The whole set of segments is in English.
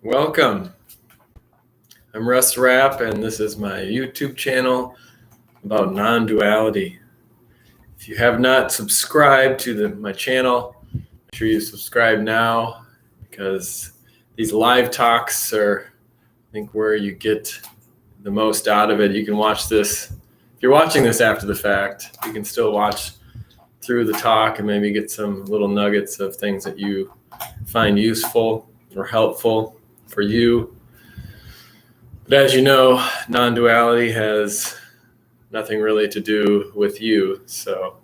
Welcome. I'm Russ Rapp, and this is my YouTube channel about non-duality. If you have not subscribed to my channel, make sure you subscribe now, because these live talks are, I think, where you get the most out of it. You can watch this. If you're watching this after the fact, you can still watch through the talk and maybe get some little nuggets of things that you find useful or helpful for you. But as you know, non-duality has nothing really to do with you, so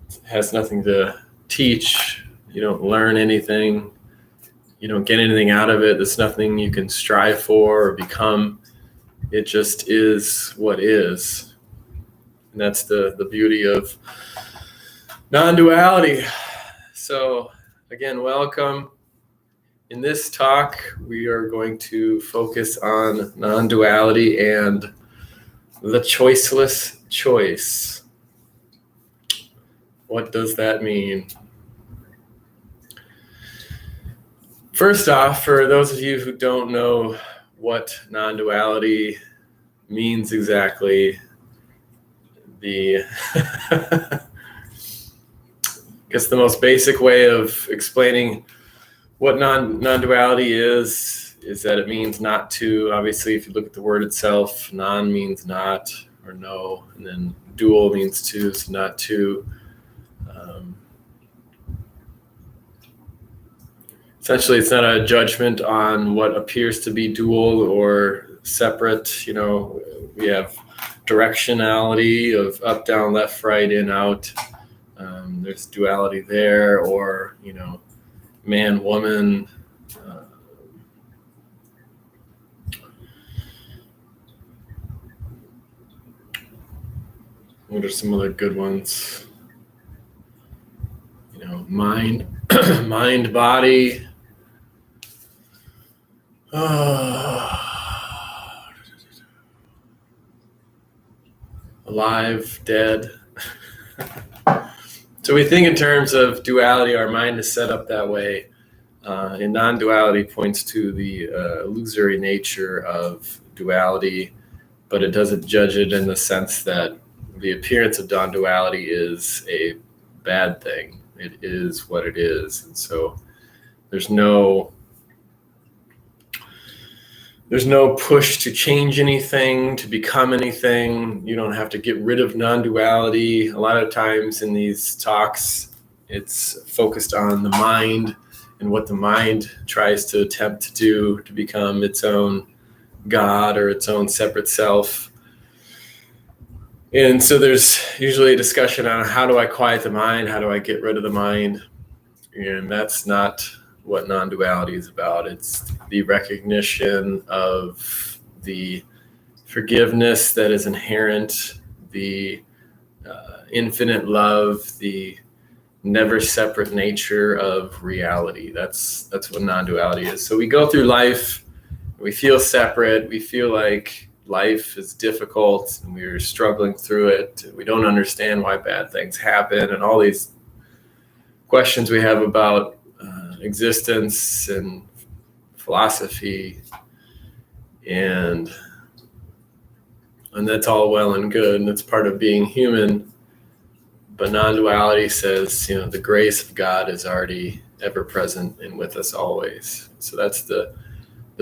it has nothing to teach. You don't learn anything. You don't get anything out of it. There's nothing you can strive for or become. It just is what is. And that's the beauty of non-duality. So again, welcome. In this talk, we are going to focus on non-duality and the choiceless choice. What does that mean? First off, for those of you who don't know what non-duality means exactly, I guess the most basic way of explaining what non-duality is that it means not to. Obviously, if you look at the word itself, non means not or no, and then dual means to, so not to. Essentially, it's not a judgment on what appears to be dual or separate. You know, we have directionality of up, down, left, right, in, out. There's duality there, or, you know, man, woman. What are some other good ones? You know, mind, mind, body. Alive, dead. So we think in terms of duality. Our mind is set up that way. And non-duality points to the illusory nature of duality, but it doesn't judge it in the sense that the appearance of non-duality is a bad thing. It is what it is. And so there's no push to change anything, to become anything. You don't have to get rid of non-duality. A lot of times in these talks, it's focused on the mind and what the mind tries to attempt to do to become its own God or its own separate self. And so there's usually a discussion on how do I quiet the mind? How do I get rid of the mind? And that's not what non-duality is about. It's the recognition of the forgiveness that is inherent, the infinite love, the never separate nature of reality. That's what non-duality is. So we go through life, we feel separate, we feel like life is difficult and we're struggling through it. We don't understand why bad things happen, and all these questions we have about existence and philosophy, and that's all well and good, and it's part of being human. But non-duality says, you know, the grace of God is already ever present and with us always. So that's the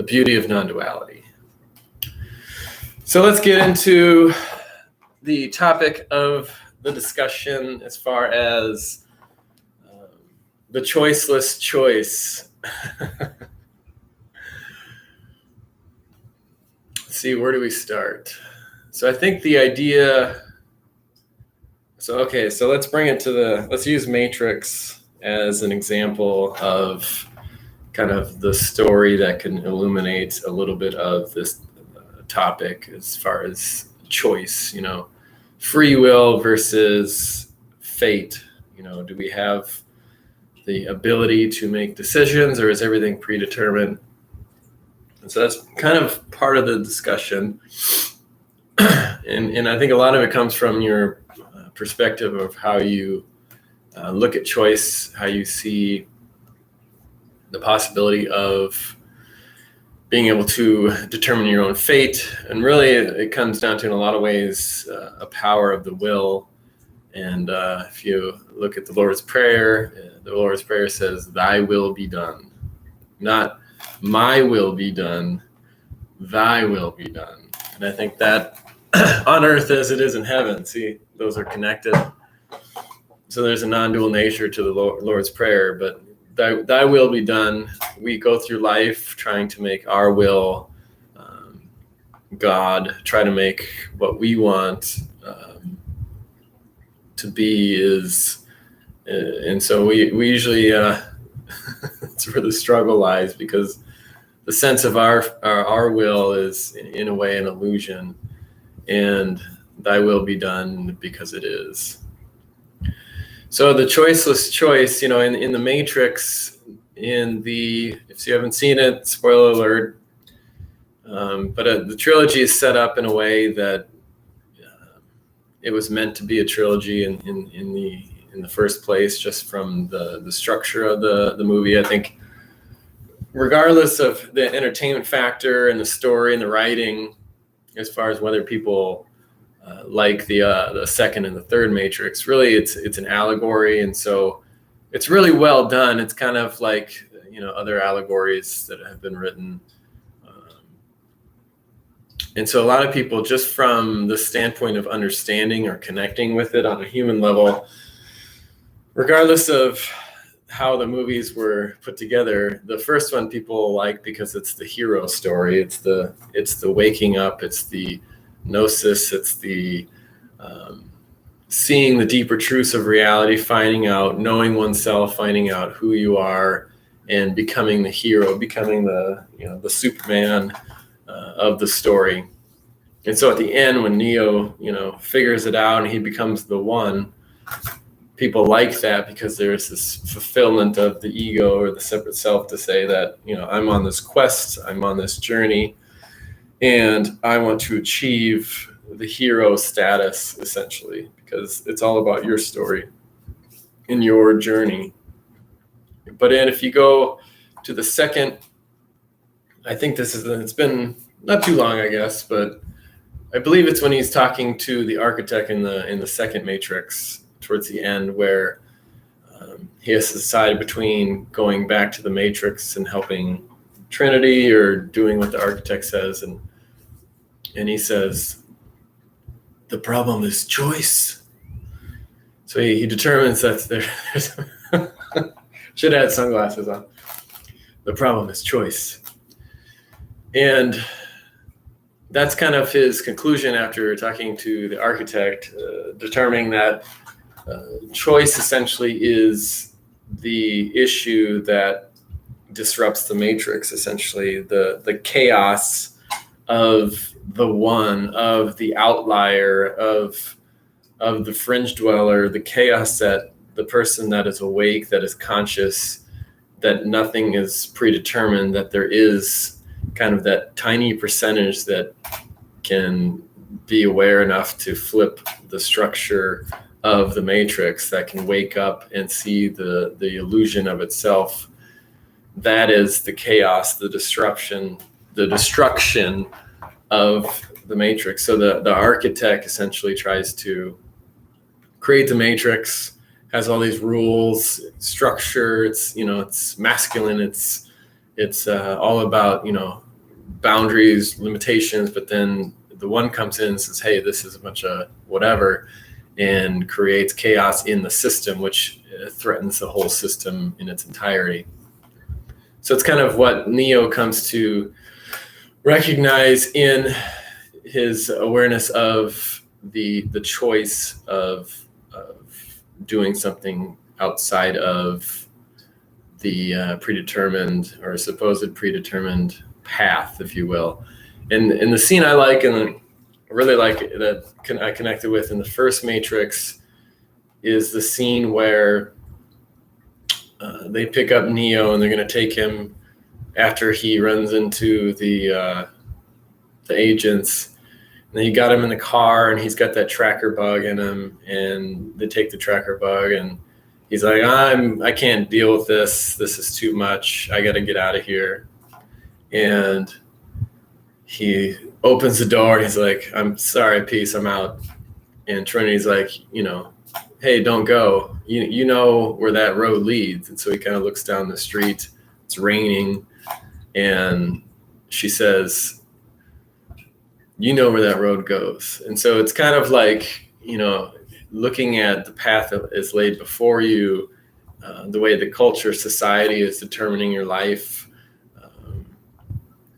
beauty of non-duality. So let's get into the topic of the discussion as far as the choiceless choice. Let's see, where do we start? So I think the idea. So let's bring it to let's use Matrix as an example of kind of the story that can illuminate a little bit of this topic as far as choice, you know, free will versus fate. You know, do we have the ability to make decisions, or is everything predetermined? And so that's kind of part of the discussion. And I think a lot of it comes from your perspective of how you look at choice, how you see the possibility of being able to determine your own fate. And really, it comes down to, in a lot of ways, a power of the will. And if you look at the Lord's Prayer says, "Thy will be done." Not "my will be done," "thy will be done." And I think that on earth as it is in heaven, see, those are connected. So there's a non-dual nature to the Lord's Prayer, but thy will be done. We go through life trying to make our will God, try to make what we want to be is, and so we usually, that's where the struggle lies, because the sense of our will is in a way an illusion, and thy will be done because it is. So the choiceless choice, in the Matrix, if you haven't seen it, spoiler alert, but the trilogy is set up in a way that it was meant to be a trilogy in the first place, just from the structure of the movie. I think regardless of the entertainment factor and the story and the writing, as far as whether people like the second and the third Matrix, really it's an allegory, and so it's really well done. It's kind of like other allegories that have been written, and so a lot of people, just from the standpoint of understanding or connecting with it on a human level, regardless of how the movies were put together, the first one people like because it's the hero story. It's the waking up. It's the gnosis. It's the seeing the deeper truths of reality, finding out, knowing oneself, finding out who you are, and becoming the hero, becoming the Superman of the story. And so at the end, when Neo figures it out and he becomes the one, people like that because there's this fulfillment of the ego or the separate self to say that I'm on this quest, I'm on this journey, and I want to achieve the hero status, essentially, because it's all about your story and your journey. But then if you go to the second, I think it's been not too long, I guess, but I believe it's when he's talking to the architect in the second Matrix towards the end, where he has to decide between going back to the Matrix and helping Trinity or doing what the architect says, and he says, "The problem is choice." So he determines that there's should have had sunglasses on. The problem is choice. And that's kind of his conclusion after talking to the architect, determining that choice essentially is the issue that disrupts the Matrix, essentially the chaos of the one, of the outlier, of the fringe dweller, the chaos that the person that is awake, that is conscious, that nothing is predetermined, that there is kind of that tiny percentage that can be aware enough to flip the structure of the Matrix, that can wake up and see the illusion of itself. That is the chaos, the destruction of the Matrix. So the architect essentially tries to create the Matrix, has all these rules, structure. It's masculine. It's all about boundaries, limitations. But then the one comes in and says, "Hey, this is a bunch of whatever," and creates chaos in the system, which threatens the whole system in its entirety. So it's kind of what Neo comes to recognize in his awareness of the choice of doing something outside of the predetermined or supposed predetermined path, if you will. And the scene I like and really like that I connected with in the first Matrix is the scene where they pick up Neo and they're going to take him after he runs into the agents. And he got him in the car, and he's got that tracker bug in him, and they take the tracker bug, and he's like, I can't deal with this. This is too much. I got to get out of here. And he opens the door and he's like, I'm sorry, peace, I'm out. And Trinity's like, hey, don't go. You know where that road leads. And so he kind of looks down the street. It's raining. And she says, you know where that road goes. And so it's kind of like, looking at the path that is laid before you, the way the culture, society is determining your life,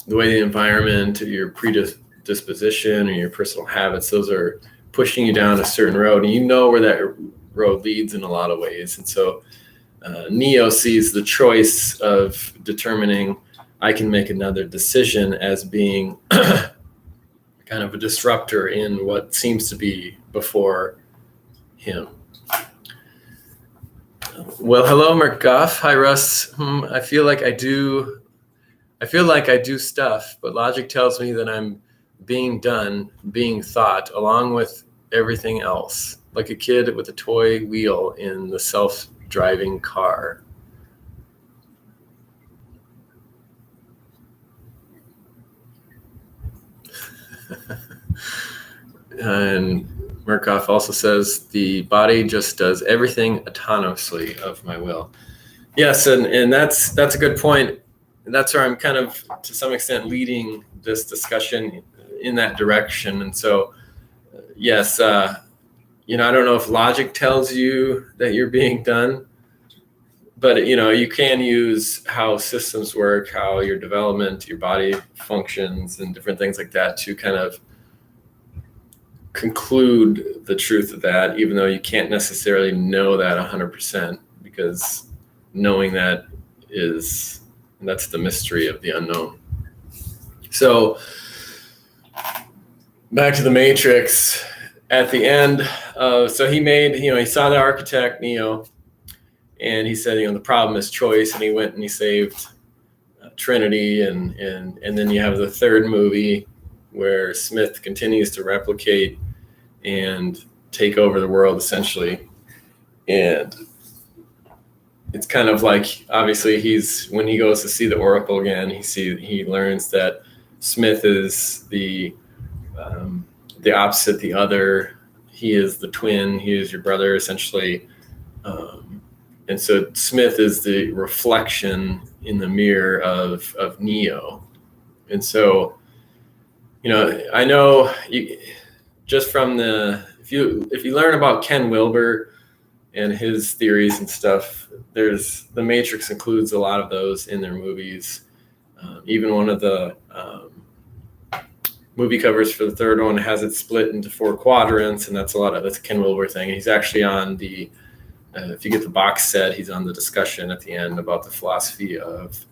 the way the environment, your predisposition or your personal habits, those are pushing you down a certain road, and you know where that road leads in a lot of ways. And so Neo sees the choice of determining I can make another decision as being kind of a disruptor in what seems to be before him. Well, hello, McGuff. Hi, Russ. I feel like I do stuff, but logic tells me that I'm being done, being thought, along with everything else, like a kid with a toy wheel in the self-driving car. And Murkoff also says the body just does everything autonomously of my will. Yes, and that's a good point. That's where I'm kind of, to some extent, leading this discussion in that direction. And so, yes, I don't know if logic tells you that you're being done, but, you can use how systems work, how your development, your body functions, and different things like that to kind of conclude the truth of that, even though you can't necessarily know that 100%, because knowing that that's the mystery of the unknown. So back to the Matrix at the end. So he saw the architect, Neo, and he said, the problem is choice. And he went and he saved Trinity. And then you have the third movie where Smith continues to replicate and take over the world, essentially. And it's kind of like, obviously, when he goes to see the Oracle again, he learns that Smith is the opposite, the other. He is the twin. He is your brother, essentially. And so Smith is the reflection in the mirror of Neo. And so, I know just from if you learn about Ken Wilber and his theories and stuff, the Matrix includes a lot of those in their movies. Even one of the movie covers for the third one has it split into 4 quadrants, and that's a Ken Wilber thing. He's actually on the if you get the box set, he's on the discussion at the end about the philosophy of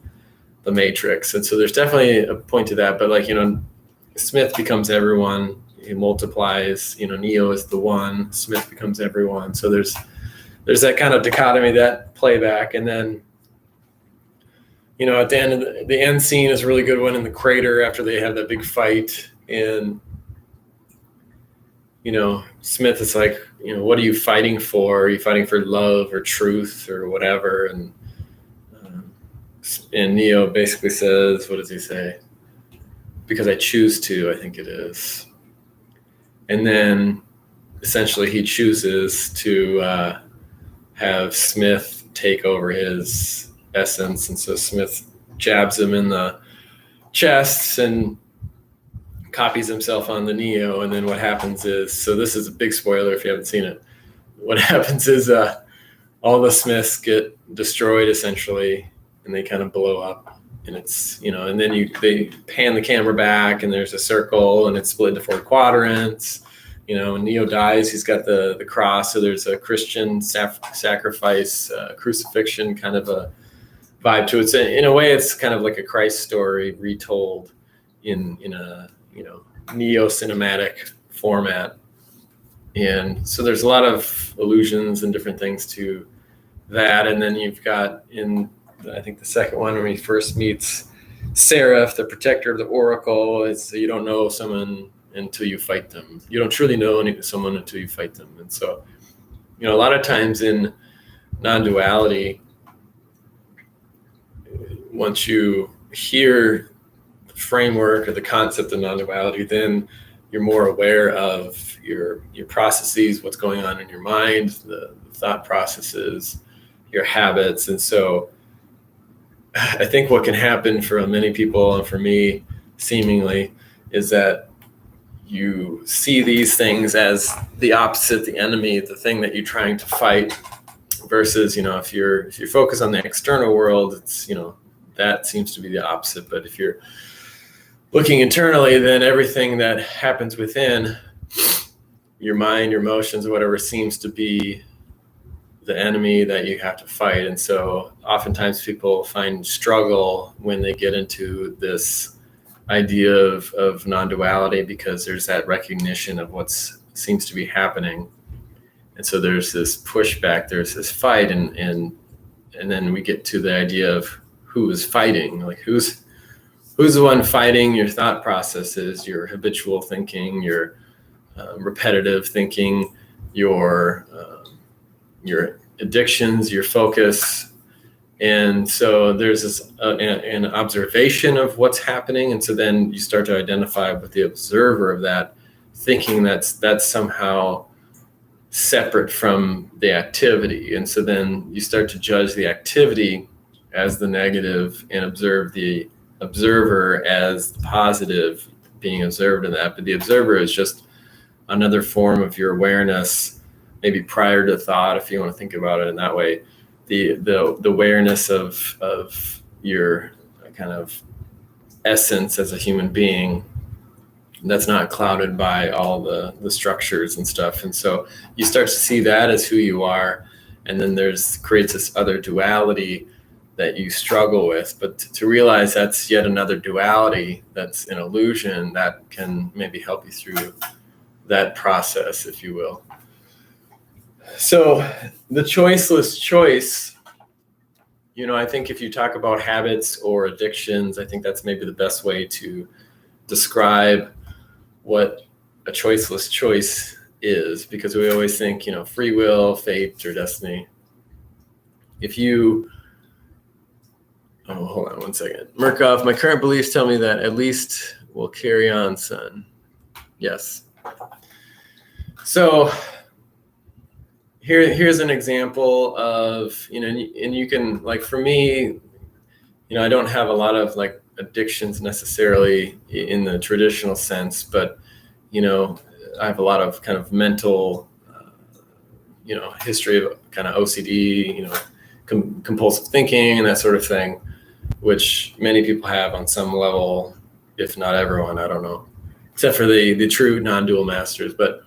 the Matrix. And so there's definitely a point to that. But Smith becomes everyone. He multiplies. Neo is the one. Smith becomes everyone. So there's that kind of dichotomy, that playback. And then, at the end of the end scene is a really good one in the crater after they have that big fight. And, Smith is like, what are you fighting for? Are you fighting for love or truth or whatever? And Neo basically says, what does he say? Because I choose to, I think it is. And then essentially he chooses to have Smith take over his essence. And so Smith jabs him in the chest and copies himself on the Neo. And then what happens is, so this is a big spoiler if you haven't seen it. What happens is all the Smiths get destroyed essentially, and they kind of blow up. And it's, and then they pan the camera back and there's a circle and it's split into 4 quadrants. When Neo dies, he's got the cross. So there's a Christian sacrifice, crucifixion kind of a vibe to it. So in a way, it's kind of like a Christ story retold in a, neo-cinematic format. And so there's a lot of allusions and different things to that. And then you've got I think the second one, when he first meets Seraph, the protector of the Oracle, it's you don't know someone until you fight them. You don't truly know someone until you fight them. And so, a lot of times in non-duality, once you hear framework or the concept of non-duality, then you're more aware of your processes, what's going on in your mind, the thought processes, your habits. And so I think what can happen for many people, and for me seemingly, is that you see these things as the opposite, the enemy, the thing that you're trying to fight, versus, if you focus on the external world, it's, that seems to be the opposite. But if you're looking internally, then everything that happens within your mind, your emotions, or whatever, seems to be the enemy that you have to fight. And so oftentimes people find struggle when they get into this idea of non-duality, because there's that recognition of what seems to be happening. And so there's this pushback, there's this fight, and then we get to the idea of who is fighting, like who's the one fighting your thought processes, your habitual thinking, your repetitive thinking, your addictions, your focus. And so there's this an observation of what's happening. And so then you start to identify with the observer of that, thinking that's somehow separate from the activity. And so then you start to judge the activity as the negative and observe the observer as the positive being observed in that. But the observer is just another form of your awareness, maybe prior to thought, if you want to think about it in that way. The awareness of your kind of essence as a human being that's not clouded by all the structures and stuff. And so you start to see that as who you are. And then creates this other duality that you struggle with. But to realize that's yet another duality, that's an illusion, that can maybe help you through that process, if you will. So the choiceless choice, I think if you talk about habits or addictions, I think that's maybe the best way to describe what a choiceless choice is, because we always think, free will, fate, or destiny. Hold on one second. Murkoff, my current beliefs tell me that at least we'll carry on, son. Yes. So here's an example of, and you can, like, for me, I don't have a lot of like addictions necessarily in the traditional sense, but, I have a lot of kind of mental, history of kind of OCD, compulsive thinking and that sort of thing, which many people have on some level, if not everyone, I don't know, except for the true non-dual masters. But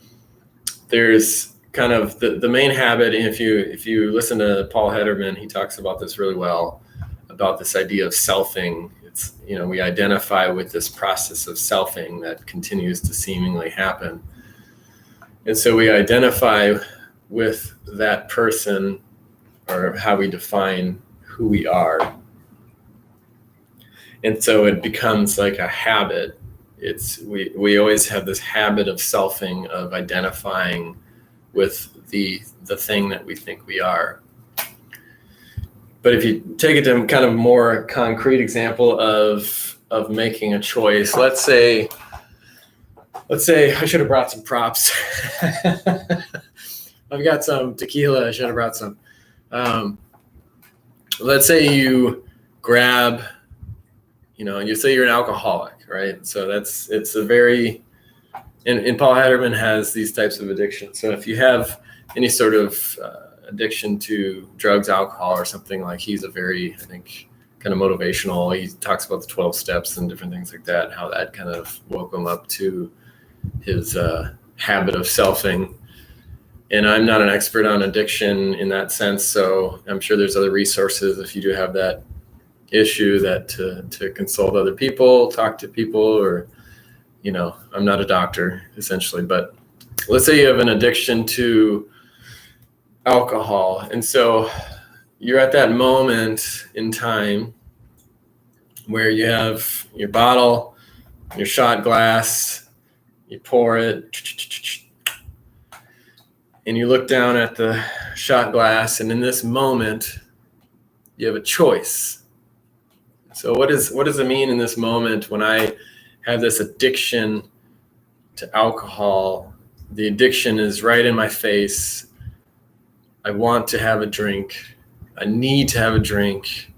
there's kind of the main habit, and if you listen to Paul Hederman, he talks about this really well, about this idea of selfing. It's, we identify with this process of selfing that continues to seemingly happen. And so we identify with that person, or how we define who we are. And so it becomes like a habit. We always have this habit of selfing, of identifying with the thing that we think we are. But if you take it to kind of more concrete example of making a choice, let's say I should have brought some props. I've got some tequila. I should have brought some. Let's say you grab, and you say you're an alcoholic, right? So it's a very, and Paul Hederman has these types of addictions. So if you have any sort of addiction to drugs, alcohol, or something, like, he's a very, I think, kind of motivational. He talks about the 12 steps and different things like that, how that kind of woke him up to his habit of selfing. And I'm not an expert on addiction in that sense, so I'm sure there's other resources if you do have that issue, that to consult other people, talk to people, or, I'm not a doctor essentially, but let's say you have an addiction to alcohol. And so you're at that moment in time where you have your bottle, your shot glass, you pour it, and you look down at the shot glass, and in this moment, you have a choice. So what does it mean in this moment when I have this addiction to alcohol? The addiction is right in my face. I want to have a drink. I need to have a drink.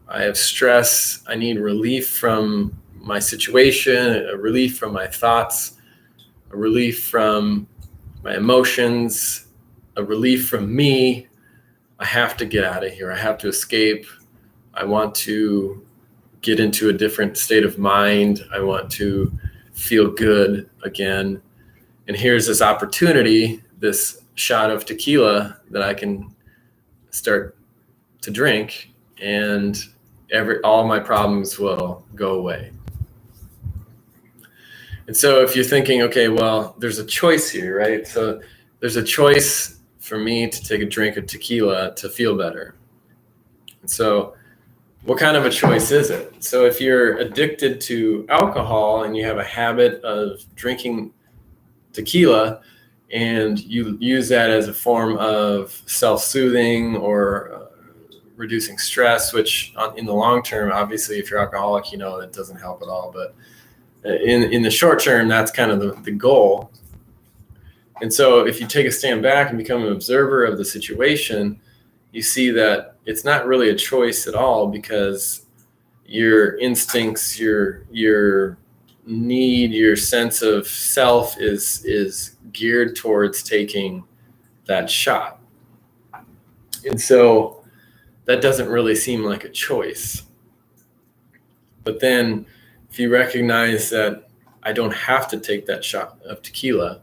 I have stress. I need relief from my situation, a relief from my thoughts, a relief from my emotions, a relief from me. I have to get out of here. I have to escape. I want to get into a different state of mind. I want to feel good again. And here's this opportunity, this shot of tequila that I can start to drink, and all my problems will go away. And so if you're thinking, okay, well, there's a choice here, right? So there's a choice for me to take a drink of tequila to feel better. And so what kind of a choice is it? So if you're addicted to alcohol and you have a habit of drinking tequila and you use that as a form of self-soothing or reducing stress, which in the long term, obviously, if you're alcoholic, you know, that doesn't help at all. But in the short term, that's kind of the goal. And so if you take a stand back and become an observer of the situation, you see that it's not really a choice at all, because your instincts, your need, your sense of self is geared towards taking that shot. And so that doesn't really seem like a choice. But then if you recognize that I don't have to take that shot of tequila,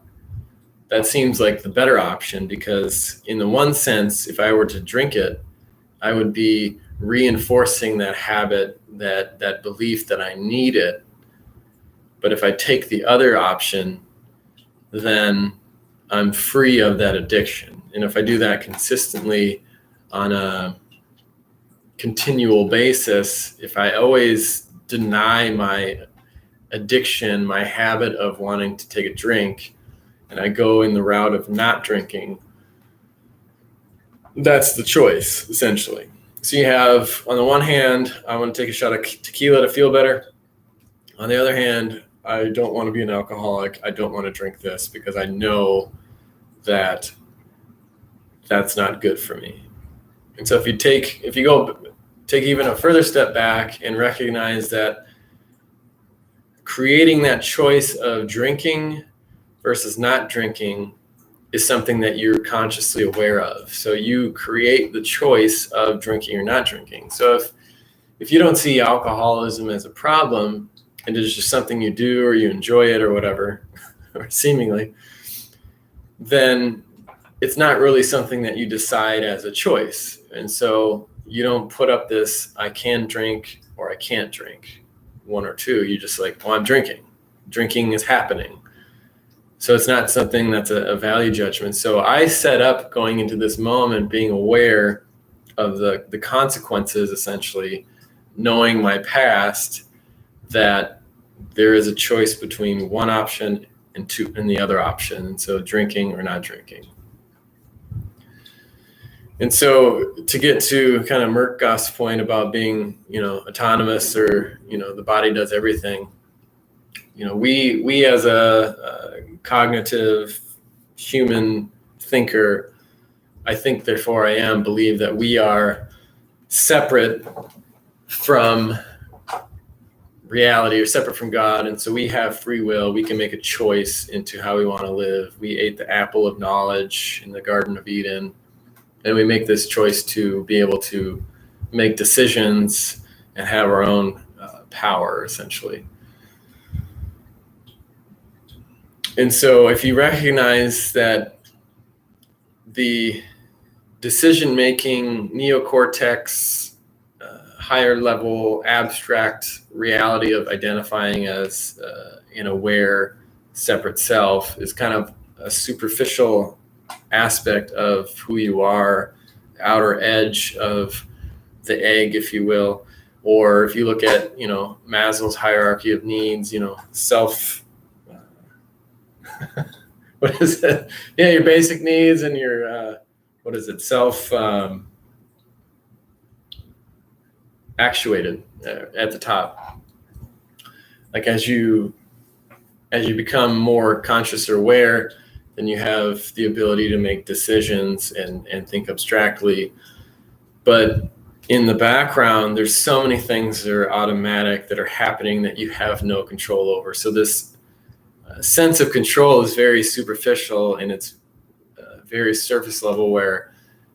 that seems like the better option, because in the one sense, if I were to drink it, I would be reinforcing that habit, that belief that I need it. But if I take the other option, then I'm free of that addiction. And if I do that consistently on a continual basis, if I always deny my addiction, my habit of wanting to take a drink, and I go in the route of not drinking, that's the choice, essentially. So you have, on the one hand, I want to take a shot of tequila to feel better. On the other hand, I don't want to be an alcoholic. I don't want to drink this because I know that that's not good for me. And so if you go take even a further step back and recognize that creating that choice of drinking versus not drinking is something that you're consciously aware of. So you create the choice of drinking or not drinking. So if you don't see alcoholism as a problem and it's just something you do or you enjoy it or whatever, or seemingly, then it's not really something that you decide as a choice. And so you don't put up this, I can drink or I can't drink, one or two. You just like, well, I'm drinking. Drinking is happening. So it's not something that's a value judgment. So I set up going into this moment being aware of the consequences, essentially, knowing my past, that there is a choice between one option and the other option. And so drinking or not drinking. And so to get to kind of Murkoff's point about being, autonomous, or, the body does everything, we as a cognitive human thinker, I think therefore I am, believe that we are separate from reality or separate from God. And so we have free will. We can make a choice into how we want to live. We ate the apple of knowledge in the Garden of Eden. And we make this choice to be able to make decisions and have our own power, essentially. And so if you recognize that the decision-making neocortex, higher level abstract reality of identifying as an aware separate self is kind of a superficial aspect of who you are, the outer edge of the egg, if you will. Or if you look at, Maslow's hierarchy of needs, self, what is it? Yeah, your basic needs and your, self, actuated at the top. Like as you become more conscious or aware, then you have the ability to make decisions and think abstractly. But in the background, there's so many things that are automatic that are happening that you have no control over. So this sense of control is very superficial, and it's very surface level, where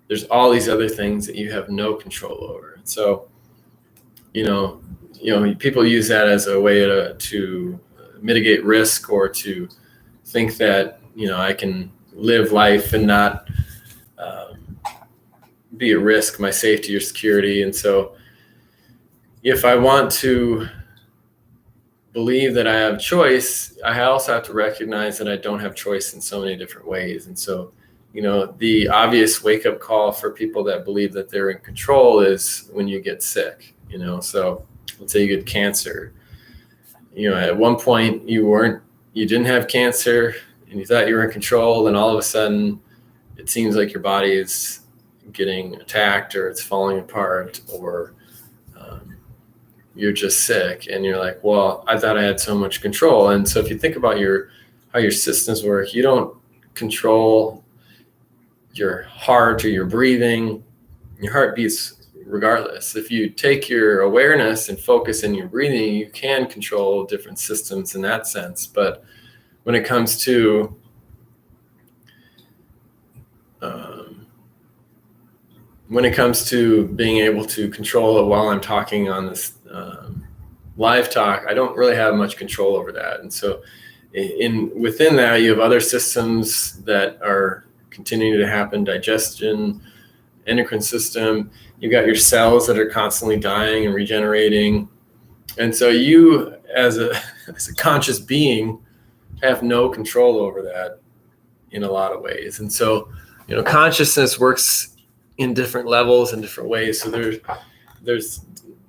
there's all these other things that you have no control over. So, people use that as a way to mitigate risk, or to think that, I can live life and not be at risk, my safety or security. And so if I want to believe that I have choice, I also have to recognize that I don't have choice in so many different ways. And so, the obvious wake-up call for people that believe that they're in control is when you get sick. So let's say you get cancer. At one point you didn't have cancer and you thought you were in control, and all of a sudden it seems like your body is getting attacked, or it's falling apart, or you're just sick, and you're like, well, I thought I had so much control. And so if you think about how your systems work, you don't control your heart or your breathing. Your heart beats regardless. If you take your awareness and focus in your breathing, you can control different systems in that sense. But when it comes to being able to control it while I'm talking on this live talk, I don't really have much control over that. And so within that, you have other systems that are continuing to happen: digestion, endocrine system. You got your cells that are constantly dying and regenerating. And so you, as a conscious being, have no control over that in a lot of ways. And so, consciousness works in different levels and different ways. So there's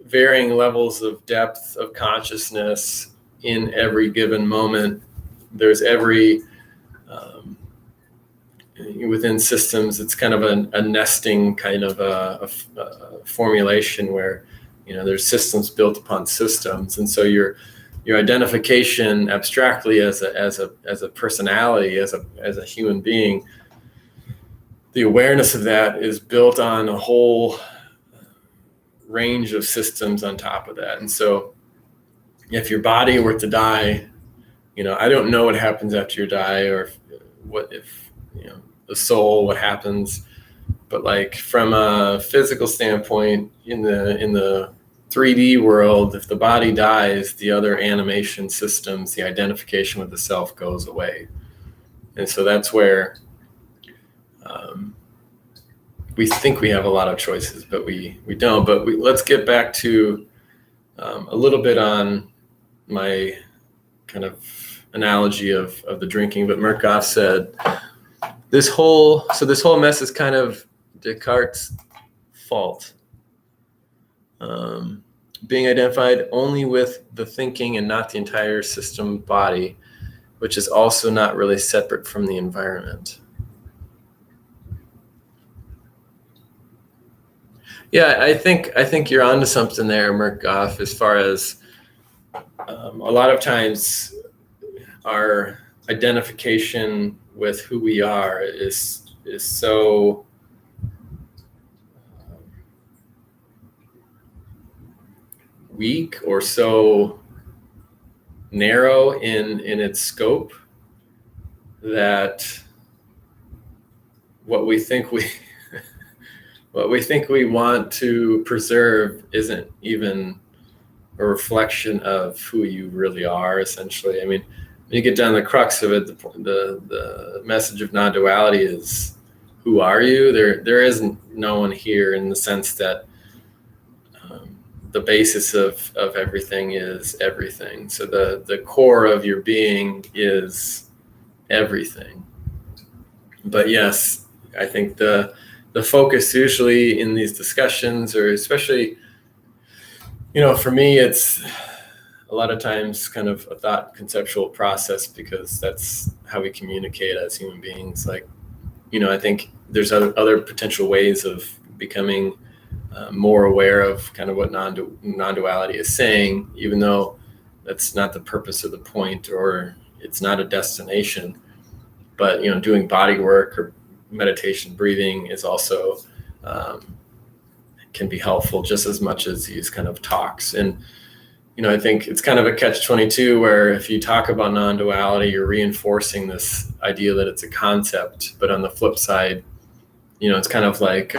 varying levels of depth of consciousness in every given moment. There's within systems, it's kind of a nesting kind of a formulation where, there's systems built upon systems. And so your identification abstractly as a personality, as a human being, the awareness of that is built on a whole range of systems on top of that. And so if your body were to die, I don't know what happens after you die, or what if the soul, what happens. But like from a physical standpoint, in the 3D world, if the body dies, the other animation systems, the identification with the self, goes away. And so that's where we think we have a lot of choices, but we don't. But let's get back to a little bit on my kind of analogy of the drinking. But Murkoff said this whole mess is kind of Descartes' fault. Being identified only with the thinking and not the entire system body, which is also not really separate from the environment. Yeah, I think you're onto something there, Murkoff, as far as a lot of times our identification with who we are is so weak, or so narrow in its scope, that what we think we want to preserve isn't even a reflection of who you really are, essentially. I mean, when you get down to the crux of it, the message of non-duality is, who are you? There isn't no one here, in the sense that the basis of everything is everything. So the core of your being is everything. But yes, I think the focus usually in these discussions, or especially, for me, it's a lot of times kind of a thought conceptual process, because that's how we communicate as human beings. Like, I think there's other potential ways of becoming more aware of kind of what non-duality is saying, even though that's not the purpose of the point, or it's not a destination. But doing body work or meditation, breathing is also can be helpful just as much as these kind of talks. And I think it's kind of a catch-22 where if you talk about non-duality, you're reinforcing this idea that it's a concept. But on the flip side, it's kind of like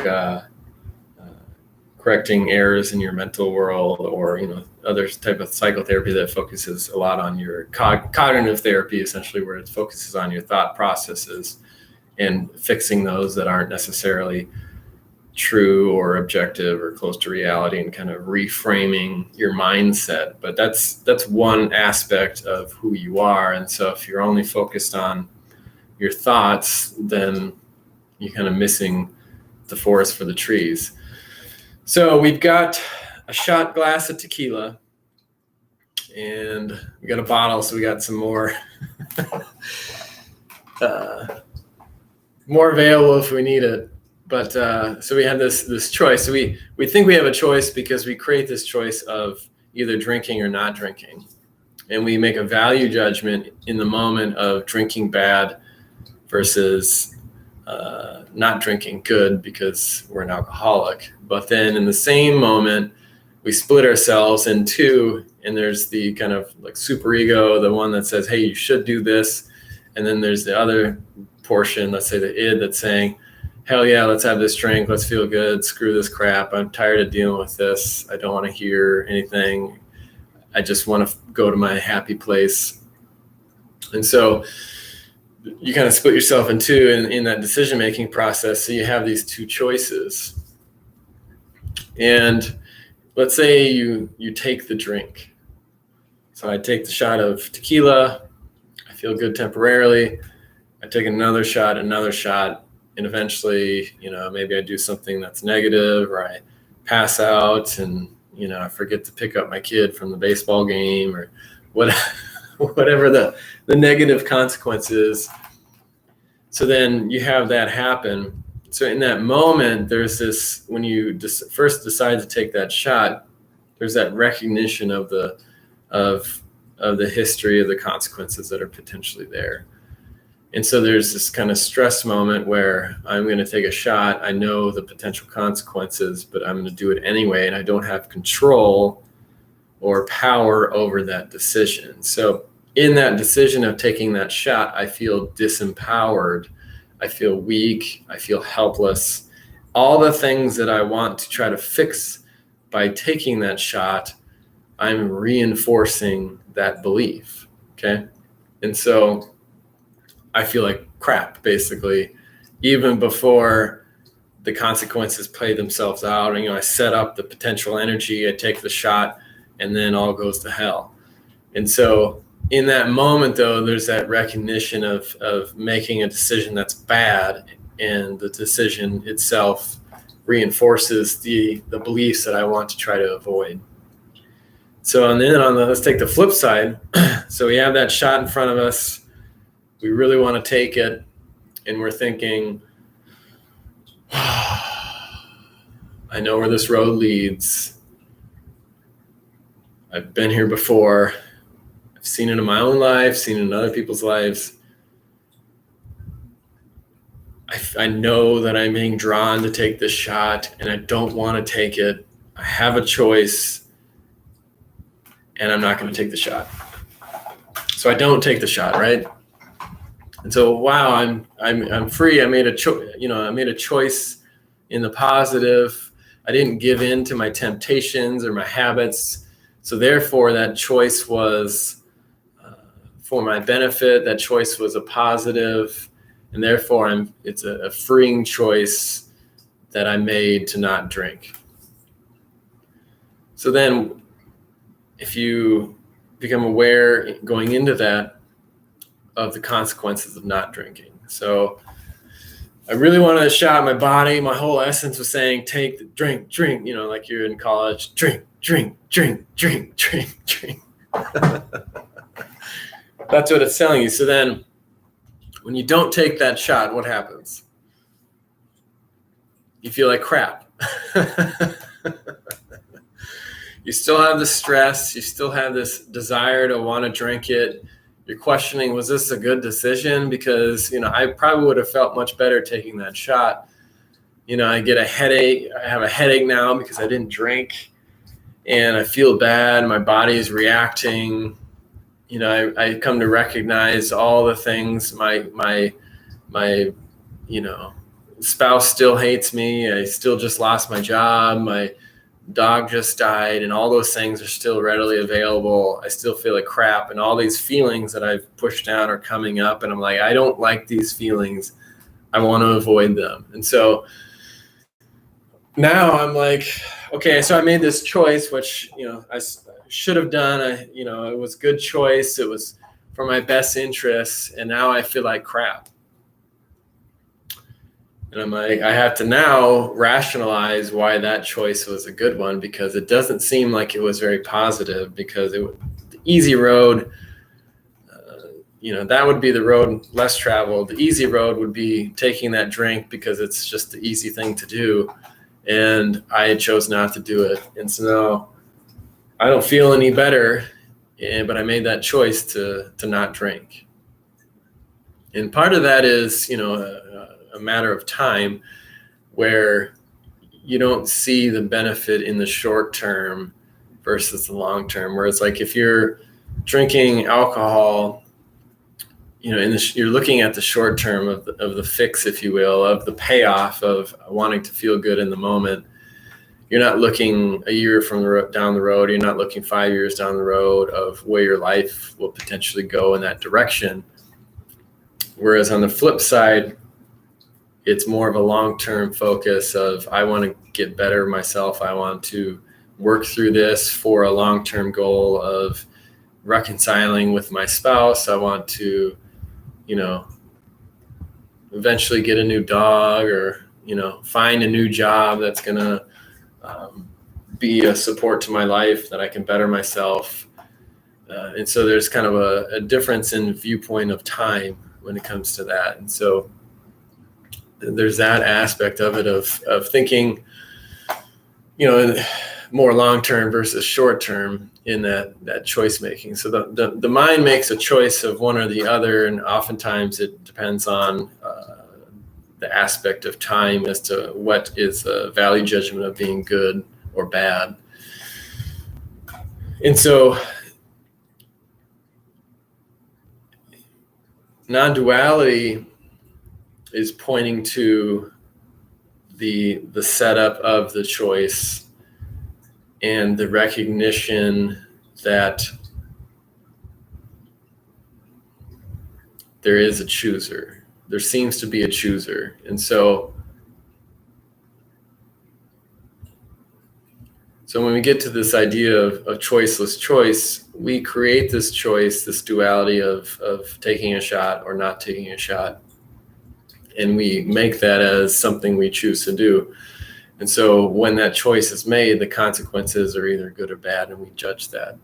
correcting errors in your mental world, or other type of psychotherapy that focuses a lot on your cognitive therapy, essentially, where it focuses on your thought processes and fixing those that aren't necessarily true or objective or close to reality, and kind of reframing your mindset. But that's one aspect of who you are. And so if you're only focused on your thoughts, then you're kind of missing the forest for the trees. So we've got a shot glass of tequila, and we got a bottle, so we got some more more available if we need it. But so we have this choice. So we think we have a choice because we create this choice of either drinking or not drinking. And we make a value judgment in the moment of drinking bad versus not drinking good because we're an alcoholic. But then in the same moment, we split ourselves in two, and there's the kind of like super ego, the one that says, hey, you should do this. And then there's the other portion, let's say the id, that's saying, hell yeah, let's have this drink. Let's feel good. Screw this crap. I'm tired of dealing with this. I don't want to hear anything. I just want to go to my happy place. And so you kind of split yourself in two in that decision-making process. So you have these two choices. And let's say you take the drink. So I take the shot of tequila. I feel good temporarily. I take another shot, and eventually, maybe I do something that's negative, or I pass out, and, I forget to pick up my kid from the baseball game, or whatever the negative consequence is. So then you have that happen. So in that moment, there's this, when you first decide to take that shot, there's that recognition of the history of the consequences that are potentially there. And so there's this kind of stress moment where I'm going to take a shot. I know the potential consequences, but I'm going to do it anyway. And I don't have control or power over that decision. So in that decision of taking that shot, I feel disempowered. I feel weak. I feel helpless. All the things that I want to try to fix by taking that shot, I'm reinforcing that belief. Okay. And so I feel like crap, basically, even before the consequences play themselves out. And, I set up the potential energy, I take the shot, and then all goes to hell. And so in that moment, though, there's that recognition of making a decision that's bad, and the decision itself reinforces the beliefs that I want to try to avoid. So, and then let's take the flip side. So we have that shot in front of us. We really want to take it, and we're thinking, I know where this road leads. I've been here before. I've seen it in my own life, seen it in other people's lives. I know that I'm being drawn to take this shot, and I don't want to take it. I have a choice, and I'm not going to take the shot. So I don't take the shot, right? And so, wow, I'm free. I made a choice in the positive. I didn't give in to my temptations or my habits. So therefore, that choice was for my benefit. That choice was a positive, and therefore, it's a freeing choice that I made to not drink. So then, if you become aware going into that of the consequences of not drinking. So I really wanted a shot. My body, my whole essence was saying, take the drink, like you're in college, drink. That's what it's telling you. So then when you don't take that shot, what happens? You feel like crap. You still have the stress. You still have this desire to want to drink it. You're questioning, was this a good decision? Because, I probably would have felt much better taking that shot. I get a headache. I have a headache now because I didn't drink, and I feel bad. My body is reacting. I come to recognize all the things. My spouse still hates me. I still just lost my job. My dog just died, and all those things are still readily available. I still feel like crap, and all these feelings that I've pushed down are coming up, and I'm like, I don't like these feelings. I want to avoid them. And so now I'm like, okay, so I made this choice, which, I should have done. It was a good choice. It was for my best interests. And now I feel like crap. And I'm like, I have to now rationalize why that choice was a good one, because it doesn't seem like it was very positive, because the easy road, that would be the road less traveled. The easy road would be taking that drink because it's just the easy thing to do. And I chose not to do it. And so now I don't feel any better, but I made that choice to not drink. And part of that is, a matter of time, where you don't see the benefit in the short term versus the long term. Where it's like, if you're drinking alcohol, you're looking at the short term of the fix, if you will, of the payoff of wanting to feel good in the moment. You're not looking a year down the road. You're not looking 5 years down the road of where your life will potentially go in that direction. Whereas on the flip side, it's more of a long-term focus of, I want to get better myself. I want to work through this for a long-term goal of reconciling with my spouse. I want to, eventually get a new dog, or, find a new job that's going to be a support to my life, that I can better myself. And so there's kind of a difference in viewpoint of time when it comes to that. And so there's that aspect of it, of thinking, more long-term versus short-term in that choice making. So the mind makes a choice of one or the other, and oftentimes it depends on the aspect of time as to what is a value judgment of being good or bad. And so non-duality is pointing to the setup of the choice and the recognition that there is a chooser. There seems to be a chooser. And so when we get to this idea of choiceless choice, we create this choice, this duality of taking a shot or not taking a shot. And we make that as something we choose to do. And so when that choice is made, the consequences are either good or bad, and we judge that.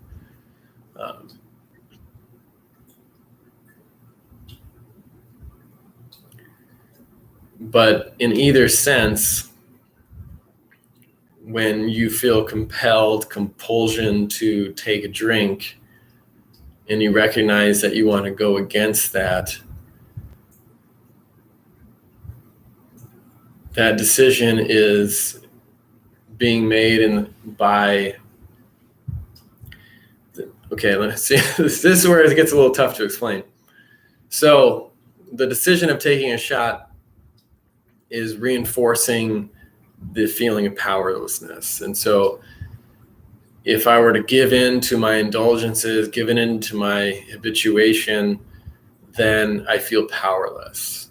But in either sense, when you feel compulsion to take a drink, and you recognize that you want to go against that decision is being made okay, let's see. This is where it gets a little tough to explain. So the decision of taking a shot is reinforcing the feeling of powerlessness. And so if I were to give in to my indulgences, give in to my habituation, then I feel powerless.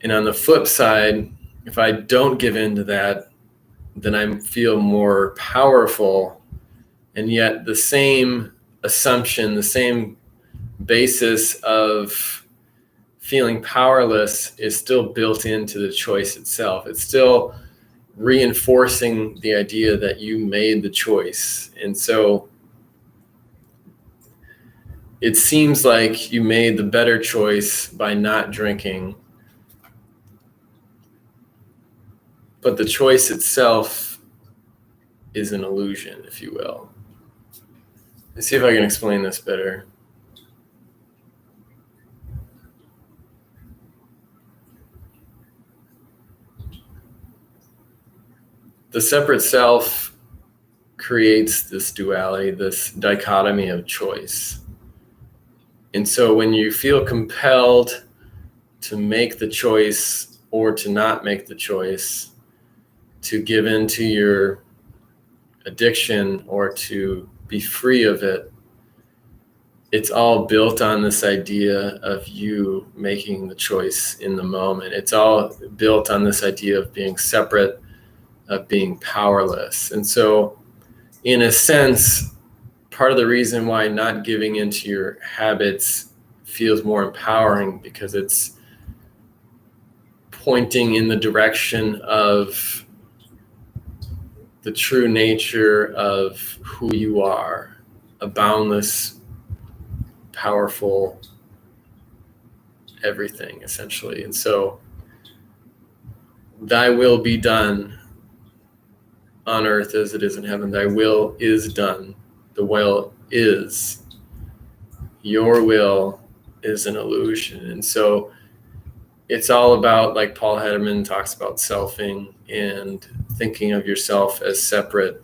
And on the flip side, if I don't give in to that, then I feel more powerful. And yet the same assumption, the same basis of feeling powerless is still built into the choice itself. It's still reinforcing the idea that you made the choice. And so it seems like you made the better choice by not drinking. But the choice itself is an illusion, if you will. Let's see if I can explain this better. The separate self creates this duality, this dichotomy of choice. And so when you feel compelled to make the choice or to not make the choice, to give in to your addiction or to be free of it, it's all built on this idea of you making the choice in the moment. It's all built on this idea of being separate, of being powerless. And so, in a sense, part of the reason why not giving into your habits feels more empowering, because it's pointing in the direction of the true nature of who you are, a boundless, powerful everything, essentially. And so, thy will be done on earth as it is in heaven. Thy will is done. The will is. Your will is an illusion. And so it's all about, like Paul Hederman talks about, selfing and thinking of yourself as separate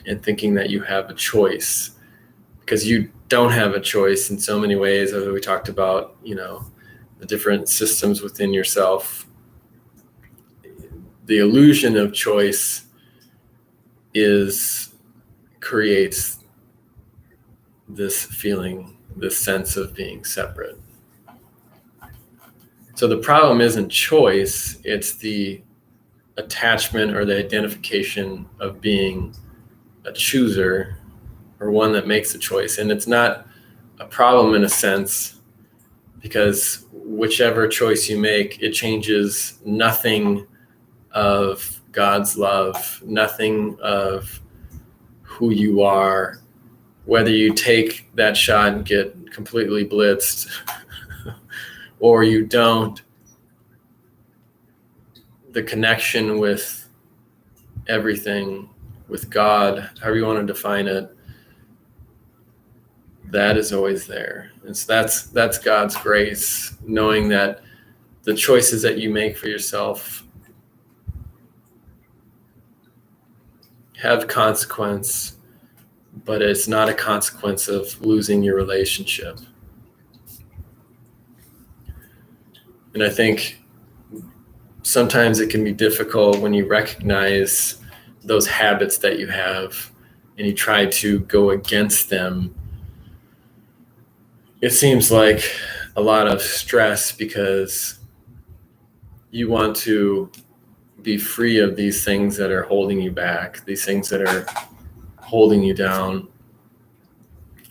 and thinking that you have a choice, because you don't have a choice in so many ways, as we talked about, the different systems within yourself. The illusion of choice creates this feeling, this sense of being separate. So the problem isn't choice, it's the attachment or the identification of being a chooser or one that makes a choice. And it's not a problem in a sense, because whichever choice you make, it changes nothing of God's love, nothing of who you are. Whether you take that shot and get completely blitzed or you don't, the connection with everything, with God, however you want to define it, that is always there. And so that's God's grace, knowing that the choices that you make for yourself have consequence, but it's not a consequence of losing your relationship. And I think sometimes it can be difficult when you recognize those habits that you have and you try to go against them. It seems like a lot of stress, because you want to be free of these things that are holding you back, these things that are holding you down.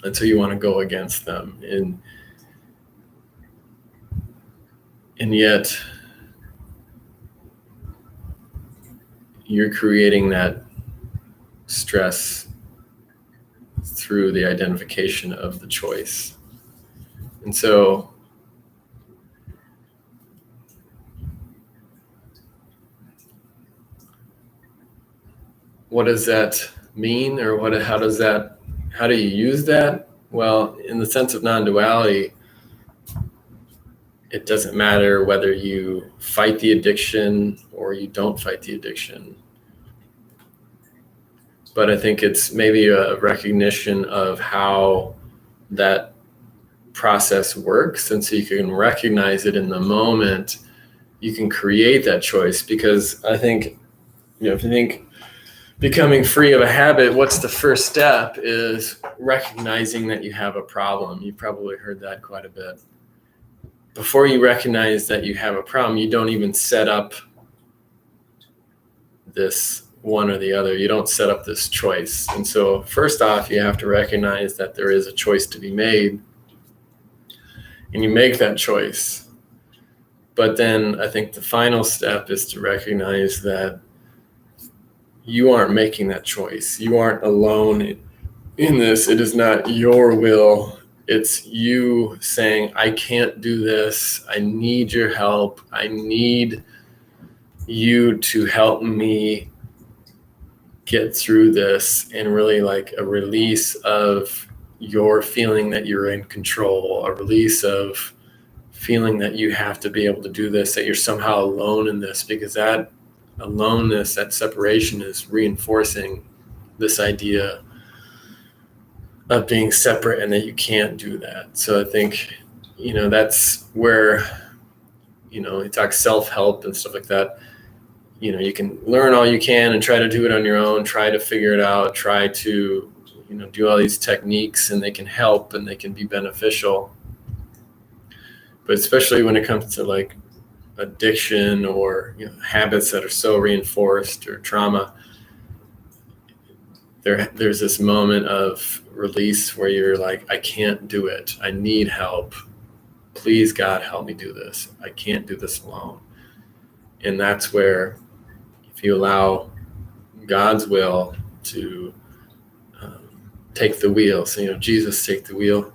And so you want to go against them. And yet you're creating that stress through the identification of the choice. And so what does that mean, or how do you use that? Well, in the sense of non-duality, it doesn't matter whether you fight the addiction or you don't fight the addiction. But I think it's maybe a recognition of how that process works. And so you can recognize it in the moment, you can create that choice. Because I think, if you think becoming free of a habit, what's the first step is recognizing that you have a problem. You've probably heard that quite a bit. Before you recognize that you have a problem, you don't even set up this one or the other. You don't set up this choice. And so first off, you have to recognize that there is a choice to be made, and you make that choice. But then I think the final step is to recognize that you aren't making that choice. You aren't alone in this. It is not your will. It's you saying, I can't do this. I need your help. I need you to help me get through this, and really like a release of your feeling that you're in control, a release of feeling that you have to be able to do this, that you're somehow alone in this, because that aloneness, that separation is reinforcing this idea of being separate and that you can't do that. So I think, that's where, we talk self-help and stuff like that. You can learn all you can and try to do it on your own, try to figure it out, try to, do all these techniques, and they can help and they can be beneficial. But especially when it comes to like addiction or habits that are so reinforced, or trauma, there's this moment of release where you're like, I can't do it. I need help. Please, God, help me do this. I can't do this alone. And that's where, if you allow God's will to take the wheel, so Jesus, take the wheel.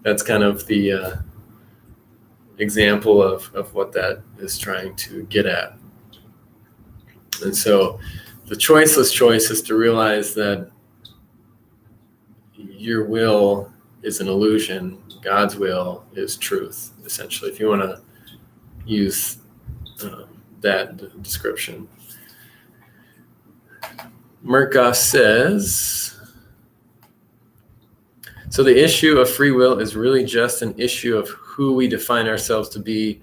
That's kind of the example of what that is trying to get at. And so the choiceless choice is to realize that your will is an illusion. God's will is truth, essentially, if you want to use that description. Murkoff says, so the issue of free will is really just an issue of who we define ourselves to be,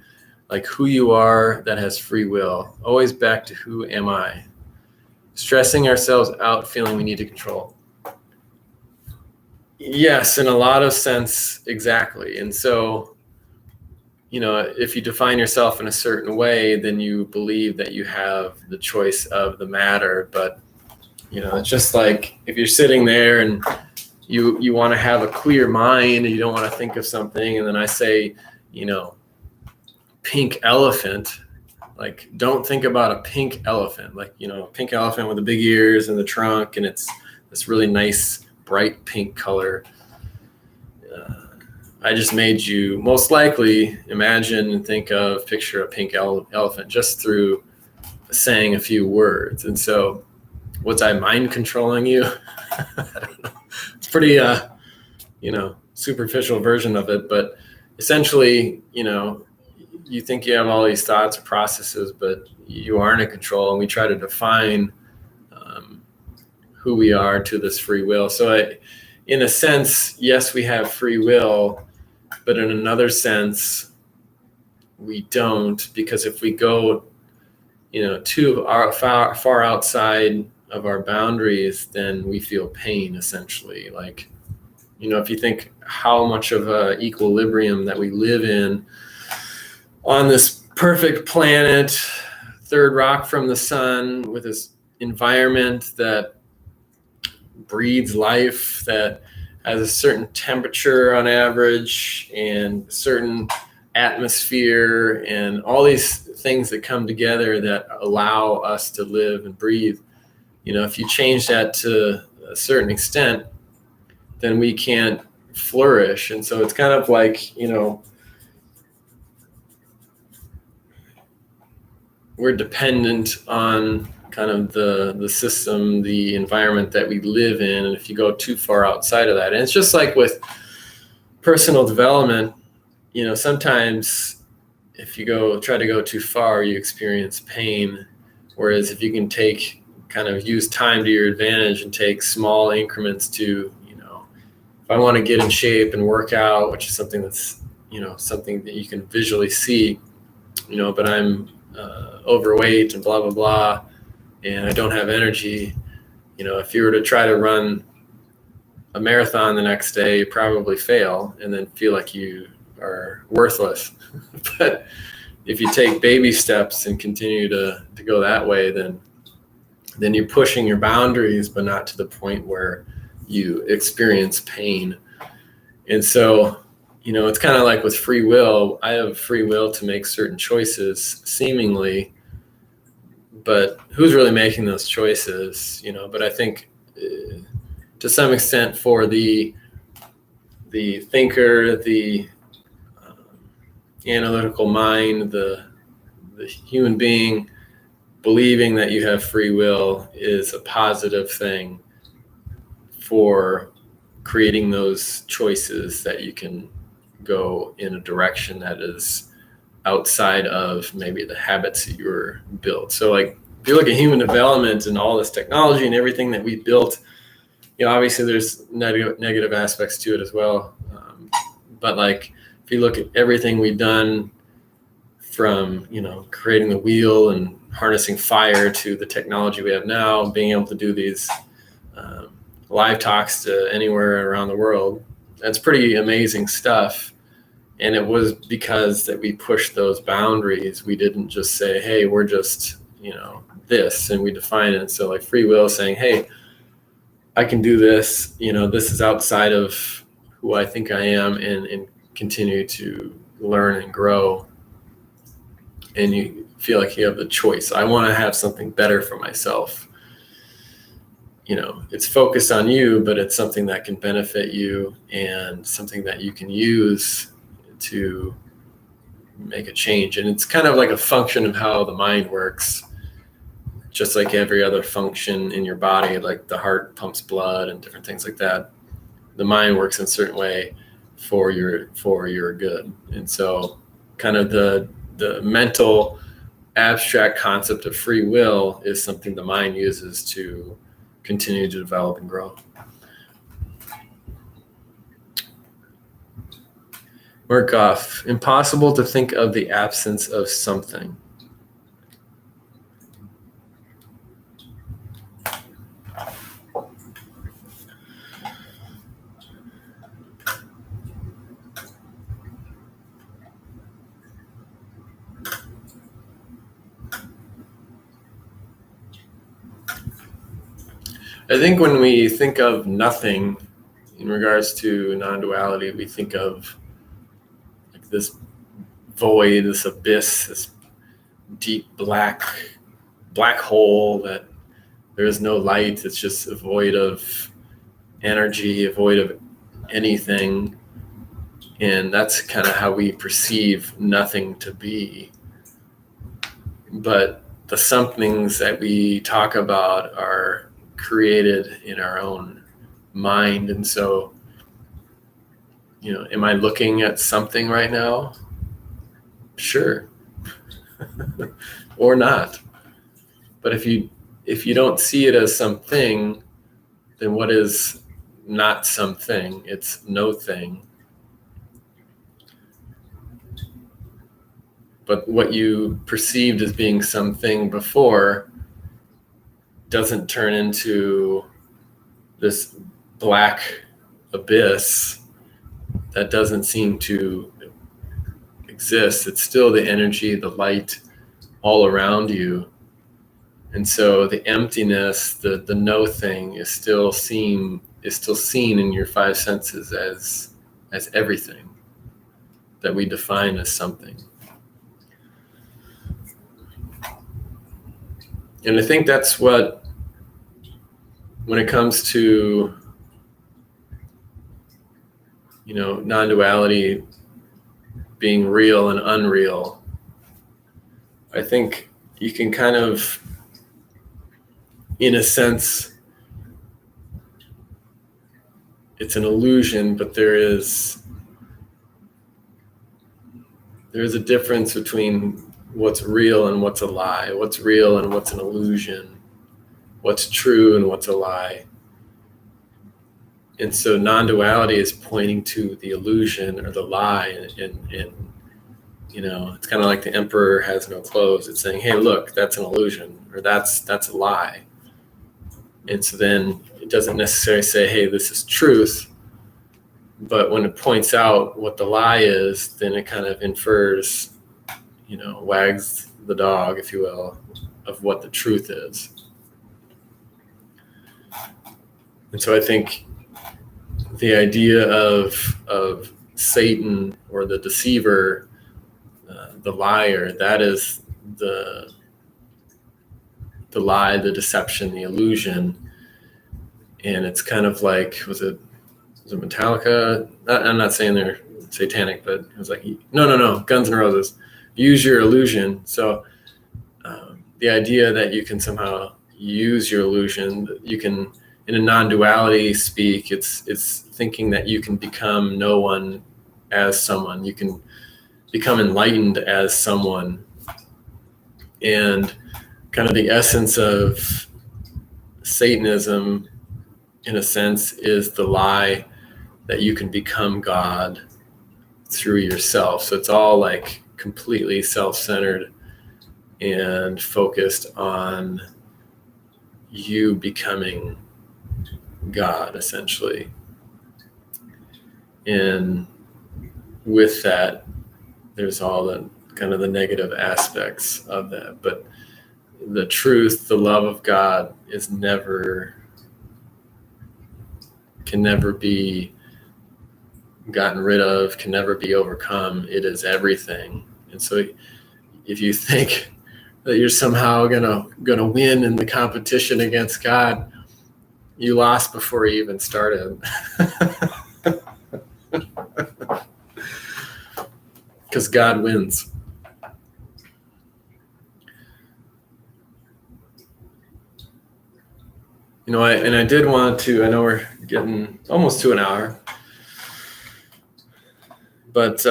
like who you are that has free will. Always back to who am I? Stressing ourselves out, feeling we need to control. Yes, in a lot of sense, exactly. And so, if you define yourself in a certain way, then you believe that you have the choice of the matter. But, it's just like if you're sitting there and you want to have a clear mind and you don't want to think of something, and then I say, pink elephant, like don't think about a pink elephant, like, a pink elephant with the big ears and the trunk, and it's this really nice bright pink color. I just made you most likely imagine and picture a pink elephant just through saying a few words. And so was I mind controlling you? I don't know. It's pretty, superficial version of it, but essentially, you think you have all these thoughts or processes, but you aren't in control. And we try to define who we are to this free will. So in a sense, yes, we have free will, but in another sense, we don't, because if we go, too far outside of our boundaries, then we feel pain, essentially. Like, if you think how much of a equilibrium that we live in on this perfect planet, third rock from the sun, with this environment that breeds life, that has a certain temperature on average and certain atmosphere, and all these things that come together that allow us to live and breathe. If you change that to a certain extent, then we can't flourish. And so it's kind of like, we're dependent on kind of the system, the environment that we live in. And if you go too far outside of that, and it's just like with personal development, sometimes if you try to go too far, you experience pain. Whereas if you can use time to your advantage and take small increments to, if I want to get in shape and work out, which is something that's, something that you can visually see, but I'm overweight and blah, blah, blah, and I don't have energy. If you were to try to run a marathon the next day, you probably fail and then feel like you are worthless. But if you take baby steps and continue to go that way, then you're pushing your boundaries, but not to the point where you experience pain. And so, it's kind of like with free will. I have free will to make certain choices, seemingly, but who's really making those choices? But I think to some extent, for the thinker, the analytical mind, the the human being believing that you have free will is a positive thing for creating those choices that you can go in a direction that is outside of maybe the habits that you were built. So like if you look at human development and all this technology and everything that we built, obviously there's negative aspects to it as well. But like if you look at everything we've done from, creating the wheel and harnessing fire to the technology we have now, being able to do these live talks to anywhere around the world, that's pretty amazing stuff. And it was because that we pushed those boundaries. We didn't just say, hey, we're just, this, and we define it. So like free will saying, hey, I can do this, this is outside of who I think I am, and continue to learn and grow. And you feel like you have the choice. I want to have something better for myself. It's focused on you, but it's something that can benefit you and something that you can use to make a change. And it's kind of like a function of how the mind works, just like every other function in your body, like the heart pumps blood and different things like that. The mind works in a certain way for your good. And so kind of the mental abstract concept of free will is something the mind uses to continue to develop and grow. Murkoff, impossible to think of the absence of something. I think when we think of nothing in regards to non-duality, we think of like this void, this abyss, this deep black hole that there is no light. It's just a void of energy, a void of anything. And that's kind of how we perceive nothing to be. But the somethings that we talk about are created in our own mind. And so, am I looking at something right now? Sure. Or not. But if you don't see it as something, then what is not something? It's no thing. But what you perceived as being something before doesn't turn into this black abyss that doesn't seem to exist. It's still the energy, the light all around you. And so the emptiness, the no thing is still seen in your five senses as everything that we define as something. And I think that's what, when it comes to, non-duality being real and unreal, I think you can kind of, in a sense, it's an illusion, but there is a difference between what's real and what's a lie, what's real and what's an illusion, what's true and what's a lie. And so non-duality is pointing to the illusion or the lie, and it's kind of like the emperor has no clothes. It's saying, hey, look, that's an illusion, or that's a lie. And so then it doesn't necessarily say, hey, this is truth. But when it points out what the lie is, then it kind of infers, wags the dog, if you will, of what the truth is. And so I think the idea of Satan or the deceiver, the liar, that is the lie, the deception, the illusion. And it's kind of like, was it Metallica? I'm not saying they're satanic, but it was like, no, Guns N' Roses. use your illusion. So the idea that you can somehow use your illusion, you can, in a non-duality speak, it's thinking that you can become no one as someone. You can become enlightened as someone. And kind of the essence of Satanism, in a sense, is the lie that you can become God through yourself. So it's all like completely self-centered and focused on you becoming God, essentially. And with that, there's all the kind of the negative aspects of that. But the truth, the love of God can never be gotten rid of, can never be overcome. It is everything. And so if you think that you're somehow gonna win in the competition against God, you lost before you even started. Because God wins. I did want to, I know we're getting almost to an hour, but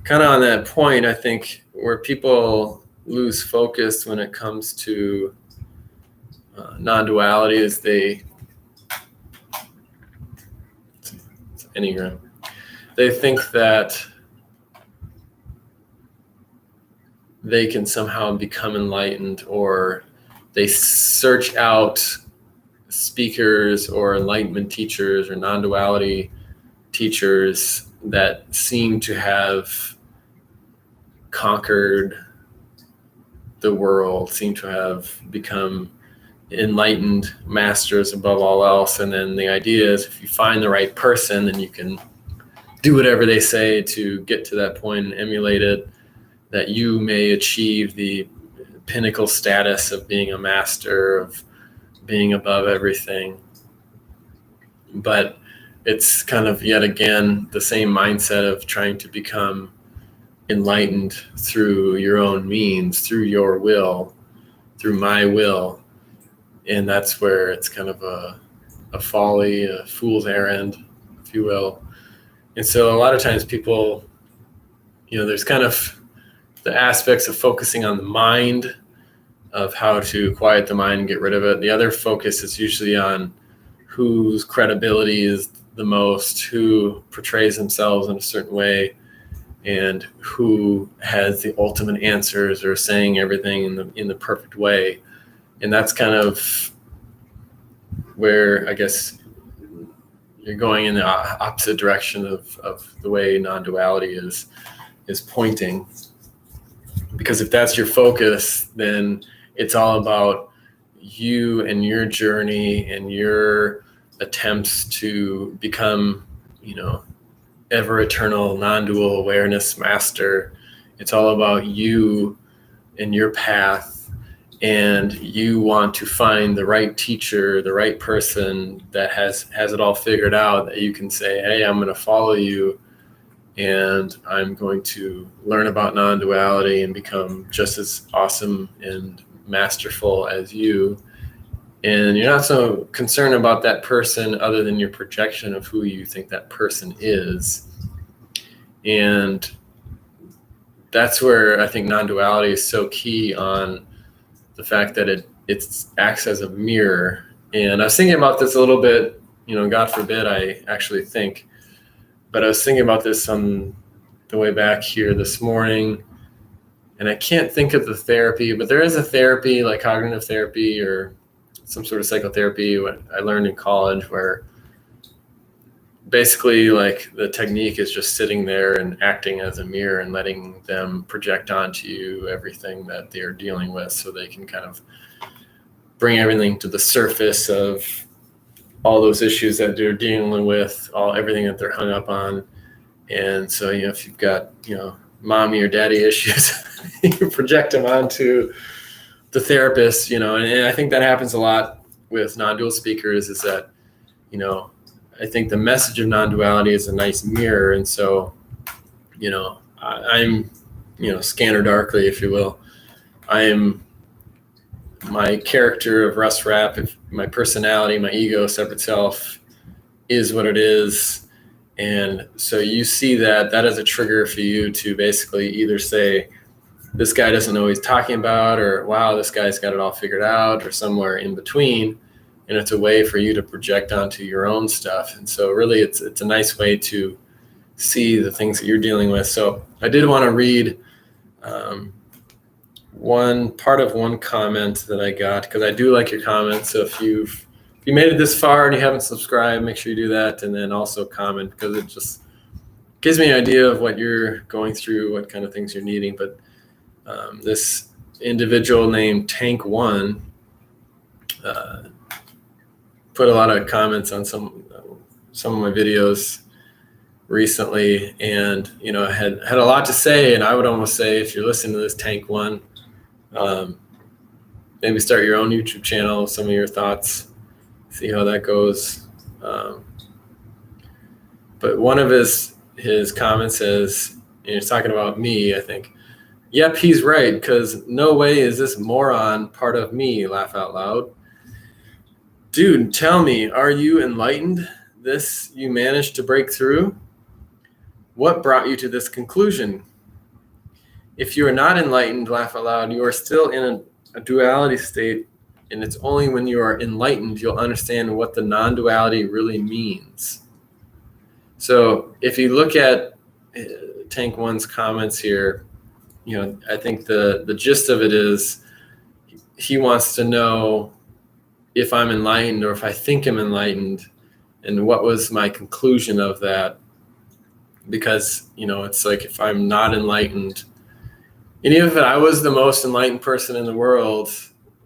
kind of on that point, I think where people lose focus when it comes to non-duality is it's Enneagram. They think that they can somehow become enlightened, or they search out speakers or enlightenment teachers or non-duality teachers that seem to have conquered the world, seem to have become enlightened masters above all else. And then the idea is, if you find the right person, then you can do whatever they say to get to that point and emulate it, that you may achieve the pinnacle status of being a master, of being above everything. But it's kind of, yet again, the same mindset of trying to become enlightened through your own means, through your will, through my will. And that's where it's kind of a folly, a fool's errand, if you will. And so a lot of times people, there's kind of the aspects of focusing on the mind, of how to quiet the mind and get rid of it. The other focus is usually on whose credibility is the most, who portrays themselves in a certain way, and who has the ultimate answers or saying everything in the perfect way. And that's kind of where I guess you're going in the opposite direction of the way non-duality is pointing. Because if that's your focus, then it's all about you and your journey and your attempts to become, ever eternal non-dual awareness master. It's all about you and your path, and you want to find the right teacher, the right person that has it all figured out, that you can say, hey, I'm going to follow you, and I'm going to learn about non-duality and become just as awesome and masterful as you. And you're not so concerned about that person other than your projection of who you think that person is. And that's where I think non-duality is so key, on the fact that it acts as a mirror. And I was thinking about this a little bit, God forbid I actually think, but I was thinking about this on the way back here this morning, and I can't think of the therapy, but there is a therapy like cognitive therapy or some sort of psychotherapy what I learned in college, where basically like the technique is just sitting there and acting as a mirror and letting them project onto you everything that they're dealing with, so they can kind of bring everything to the surface of all those issues that they're dealing with, everything that they're hung up on. And so, if you've got, mommy or daddy issues, you project them onto the therapist, and I think that happens a lot with non-dual speakers, is that, I think the message of non-duality is a nice mirror. And so, I'm scanner darkly, if you will. I am my character of Russ Rapp, my personality, my ego, separate self is what it is. And so you see that is a trigger for you to basically either say, this guy doesn't know what he's talking about, or wow, this guy's got it all figured out, or somewhere in between. And it's a way for you to project onto your own stuff. And so really it's a nice way to see the things that you're dealing with. So I did want to read one comment that I got, because I do like your comments. So if you made it this far and you haven't subscribed, make sure you do that, and then also comment, because it just gives me an idea of what you're going through, what kind of things you're needing. But this individual named Tank One put a lot of comments on some of my videos recently, and had a lot to say. And I would almost say, if you're listening to this, Tank One, maybe start your own YouTube channel, some of your thoughts, see how that goes. But one of his comments says, and he's talking about me, I think, yep, he's right, because no way is this moron part of me, laugh out loud. Dude, tell me, are you enlightened? This you managed to break through? What brought you to this conclusion? If you are not enlightened, laugh out loud, you are still in a duality state, and it's only when you are enlightened you'll understand what the non-duality really means. So if you look at Tank One's comments here, I think the gist of it is he wants to know if I'm enlightened, or if I think I'm enlightened, and what was my conclusion of that. Because it's like, if I'm not enlightened, and even if I was the most enlightened person in the world,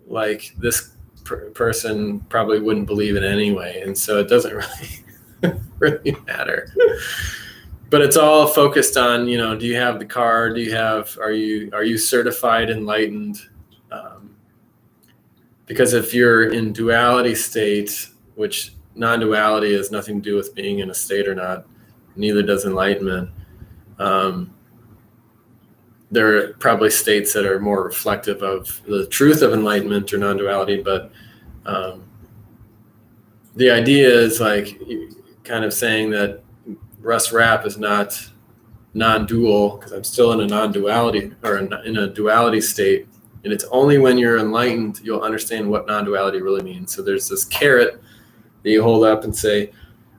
like, this person probably wouldn't believe it anyway. And so it doesn't really matter. But it's all focused on, do you have the car? Are you certified enlightened? Because if you're in duality state, which non-duality has nothing to do with being in a state or not, neither does enlightenment. There are probably states that are more reflective of the truth of enlightenment or non-duality, but the idea is like kind of saying that Russ Rapp is not non-dual, because I'm still in a non-duality, or in a duality state. And it's only when you're enlightened you'll understand what non-duality really means. So there's this carrot that you hold up and say,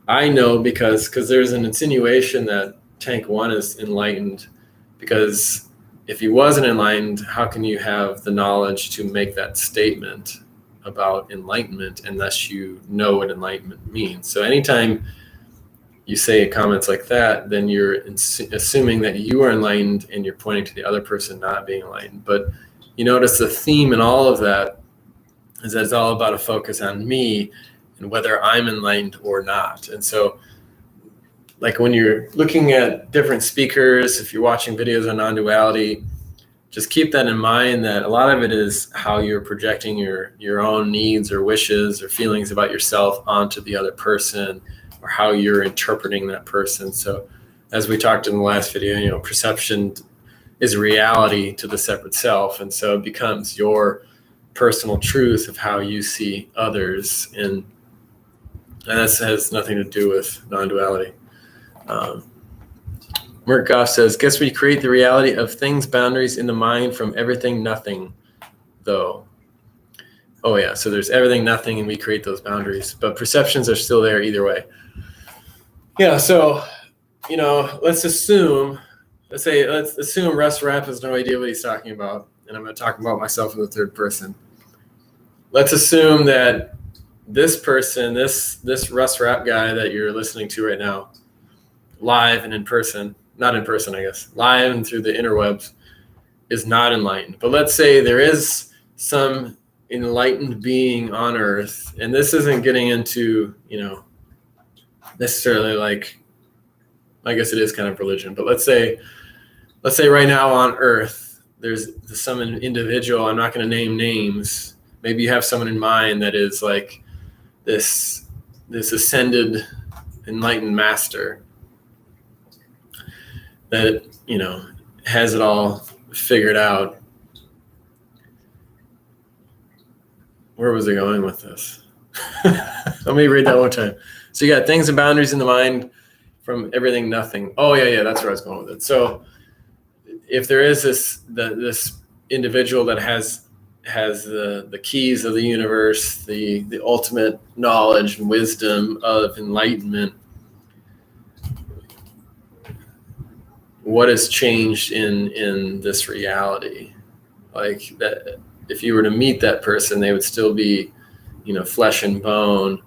I know, because there's an insinuation that Tank One is enlightened, because if he wasn't enlightened, how can you have the knowledge to make that statement about enlightenment unless you know what enlightenment means? So anytime you say comments like that, then you're assuming that you are enlightened, and you're pointing to the other person not being enlightened. But you notice the theme in all of that is that it's all about a focus on me and whether I'm enlightened or not. And so, like, when you're looking at different speakers, if you're watching videos on non-duality, just keep that in mind, that a lot of it is how you're projecting your own needs or wishes or feelings about yourself onto the other person, or how you're interpreting that person. So as we talked in the last video, perception is reality to the separate self. And so it becomes your personal truth of how you see others. And that has nothing to do with non-duality. Mert Goff says, guess we create the reality of things, boundaries in the mind from everything, nothing, though. Oh yeah, so there's everything, nothing, and we create those boundaries. But perceptions are still there either way. Yeah, so, let's assume Russ Rapp has no idea what he's talking about, and I'm going to talk about myself in the third person. Let's assume that this person, this Russ Rapp guy that you're listening to right now, live and in person, not in person, I guess, live and through the interwebs, is not enlightened. But let's say there is some enlightened being on earth, and this isn't getting into, necessarily, like, I guess it is kind of religion, but let's say right now on earth, there's some individual, I'm not going to name names. Maybe you have someone in mind that is like this ascended enlightened master that, has it all figured out. Where was I going with this? Let me read that one time. So you got things and boundaries in the mind, from everything, nothing. Oh yeah, that's where I was going with it. So if there is this individual that has the keys of the universe, the ultimate knowledge and wisdom of enlightenment, what has changed in this reality? Like that, if you were to meet that person, they would still be, flesh and bone.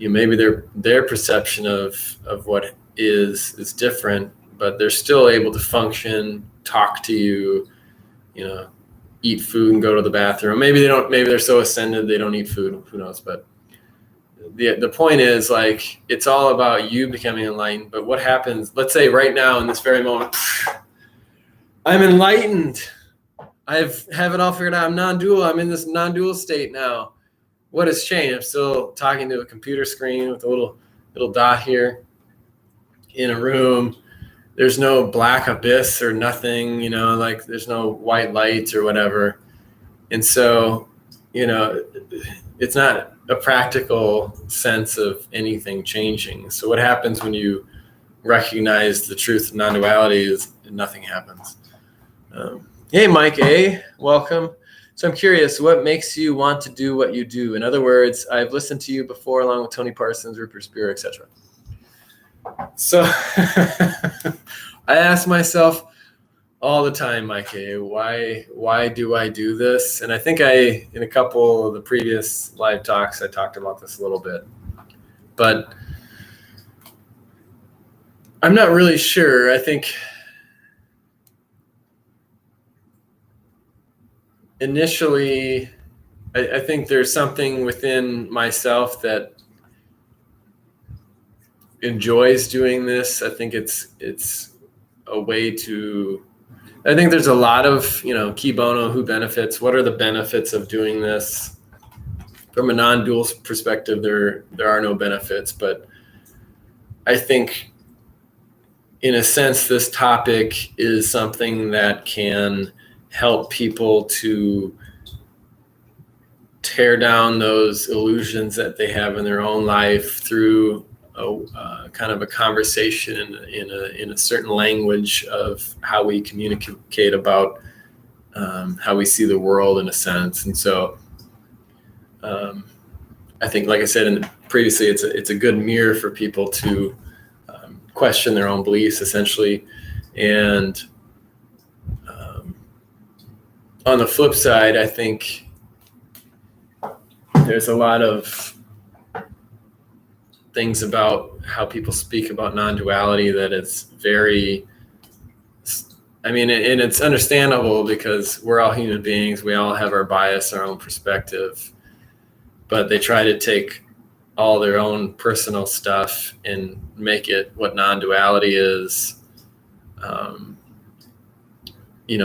Maybe their perception of what is different, but they're still able to function, talk to you, eat food and go to the bathroom. Maybe they don't. Maybe they're so ascended they don't eat food. Who knows? But the point is, like, it's all about you becoming enlightened. But what happens? Let's say right now in this very moment, I'm enlightened. I have it all figured out. I'm non-dual. I'm in this non-dual state now. What has changed? I'm still talking to a computer screen with a little dot here in a room. There's no black abyss or nothing, like there's no white lights or whatever. And so, it's not a practical sense of anything changing. So what happens when you recognize the truth of non-duality is nothing happens. Hey, Mike A., welcome. So I'm curious, what makes you want to do what you do? In other words, I've listened to you before along with Tony Parsons, Rupert Spear, etc. So I ask myself all the time, Mike A., why do I do this? And I think in a couple of the previous live talks, I talked about this a little bit. But I'm not really sure. I think initially, I think there's something within myself that enjoys doing this. I think it's a way to, I think there's a lot of, key bono, who benefits, what are the benefits of doing this? From a non-dual perspective, there are no benefits, but I think in a sense, this topic is something that can help people to tear down those illusions that they have in their own life through a kind of a conversation in a certain language of how we communicate about how we see the world, in a sense. And so I think, like I said previously, it's a good mirror for people to question their own beliefs, essentially. And on the flip side, I think there's a lot of things about how people speak about non-duality that it's very, and it's understandable because we're all human beings. We all have our bias, our own perspective, but they try to take all their own personal stuff and make it what non-duality is.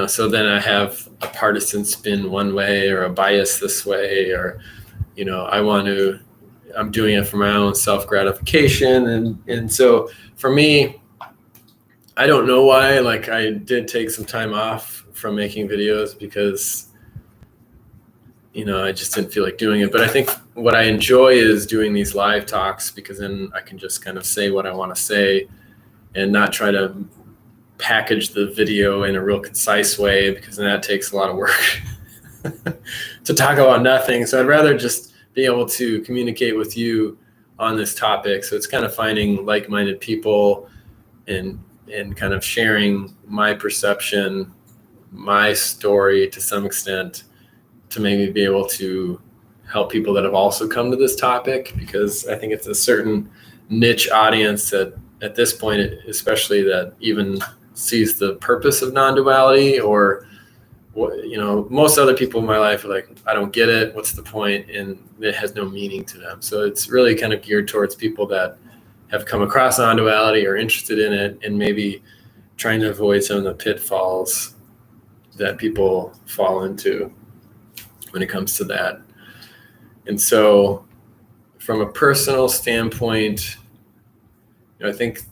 So then I have a partisan spin one way or a bias this way, or, I'm doing it for my own self-gratification. And so for me, I don't know why, like, I did take some time off from making videos because, I just didn't feel like doing it. But I think what I enjoy is doing these live talks, because then I can just kind of say what I want to say and not try to package the video in a real concise way, because then that takes a lot of work to talk about nothing. So I'd rather just be able to communicate with you on this topic. So it's kind of finding like-minded people and kind of sharing my perception, my story to some extent, to maybe be able to help people that have also come to this topic, because I think it's a certain niche audience that at this point, especially, that even sees the purpose of non-duality, or most other people in my life are like, I don't get it. What's the point? And it has no meaning to them. So it's really kind of geared towards people that have come across non-duality, or interested in it, and maybe trying to avoid some of the pitfalls that people fall into when it comes to that. And so from a personal standpoint, I think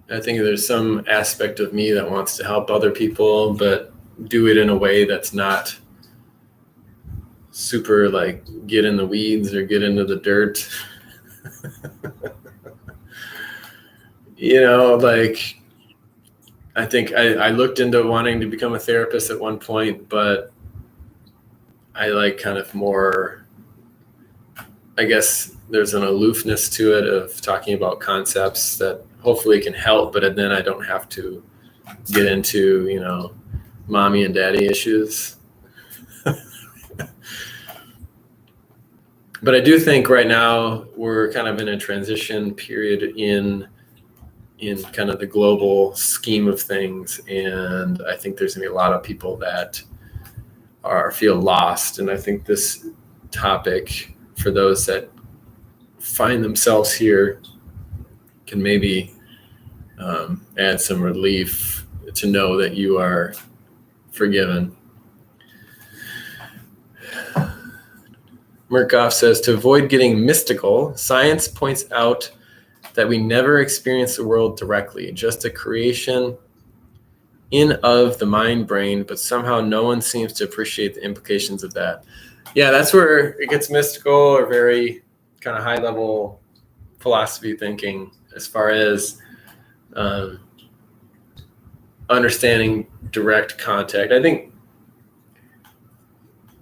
I think there's some aspect of me that wants to help other people, but do it in a way that's not super like get in the weeds or get into the dirt. Like I think I looked into wanting to become a therapist at one point, but I like kind of more, I guess there's an aloofness to it of talking about concepts that hopefully can help, but then I don't have to get into, mommy and daddy issues. But I do think right now we're kind of in a transition period in kind of the global scheme of things. And I think there's gonna be a lot of people that feel lost. And I think this topic, for those that find themselves here, can maybe add some relief to know that you are forgiven. Murkoff says, to avoid getting mystical, science points out that we never experience the world directly, just a creation in of the mind brain, but somehow no one seems to appreciate the implications of that. Yeah, that's where it gets mystical or very kind of high level philosophy thinking as far as understanding direct contact. I think,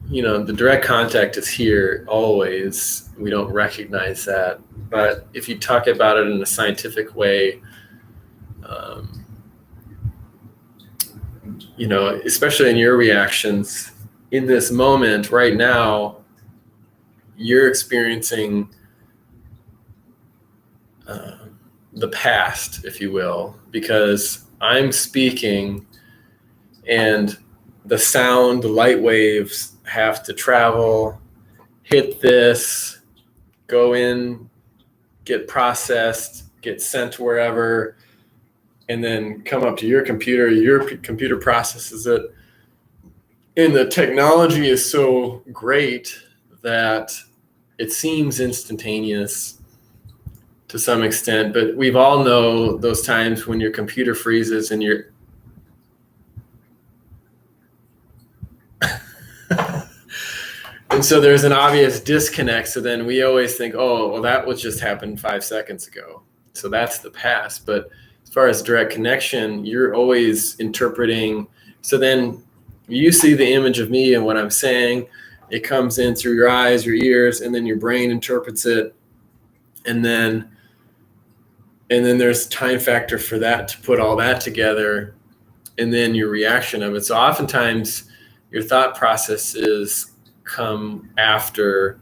the direct contact is here always. We don't recognize that. But if you talk about it in a scientific way, especially in your reactions in this moment right now, you're experiencing the past, if you will, because I'm speaking and the sound, the light waves have to travel, hit this, go in, get processed, get sent wherever, and then come up to your computer processes it. And the technology is so great that it seems instantaneous to some extent, but we've all know those times when your computer freezes and you're and so there's an obvious disconnect. So then we always think, oh, well, that was just happened 5 seconds ago. So that's the past. But as far as direct connection, you're always interpreting. So then you see the image of me and what I'm saying. It comes in through your eyes, your ears, and then your brain interprets it. And then there's time factor for that to put all that together, and then your reaction of it. So oftentimes your thought processes come after.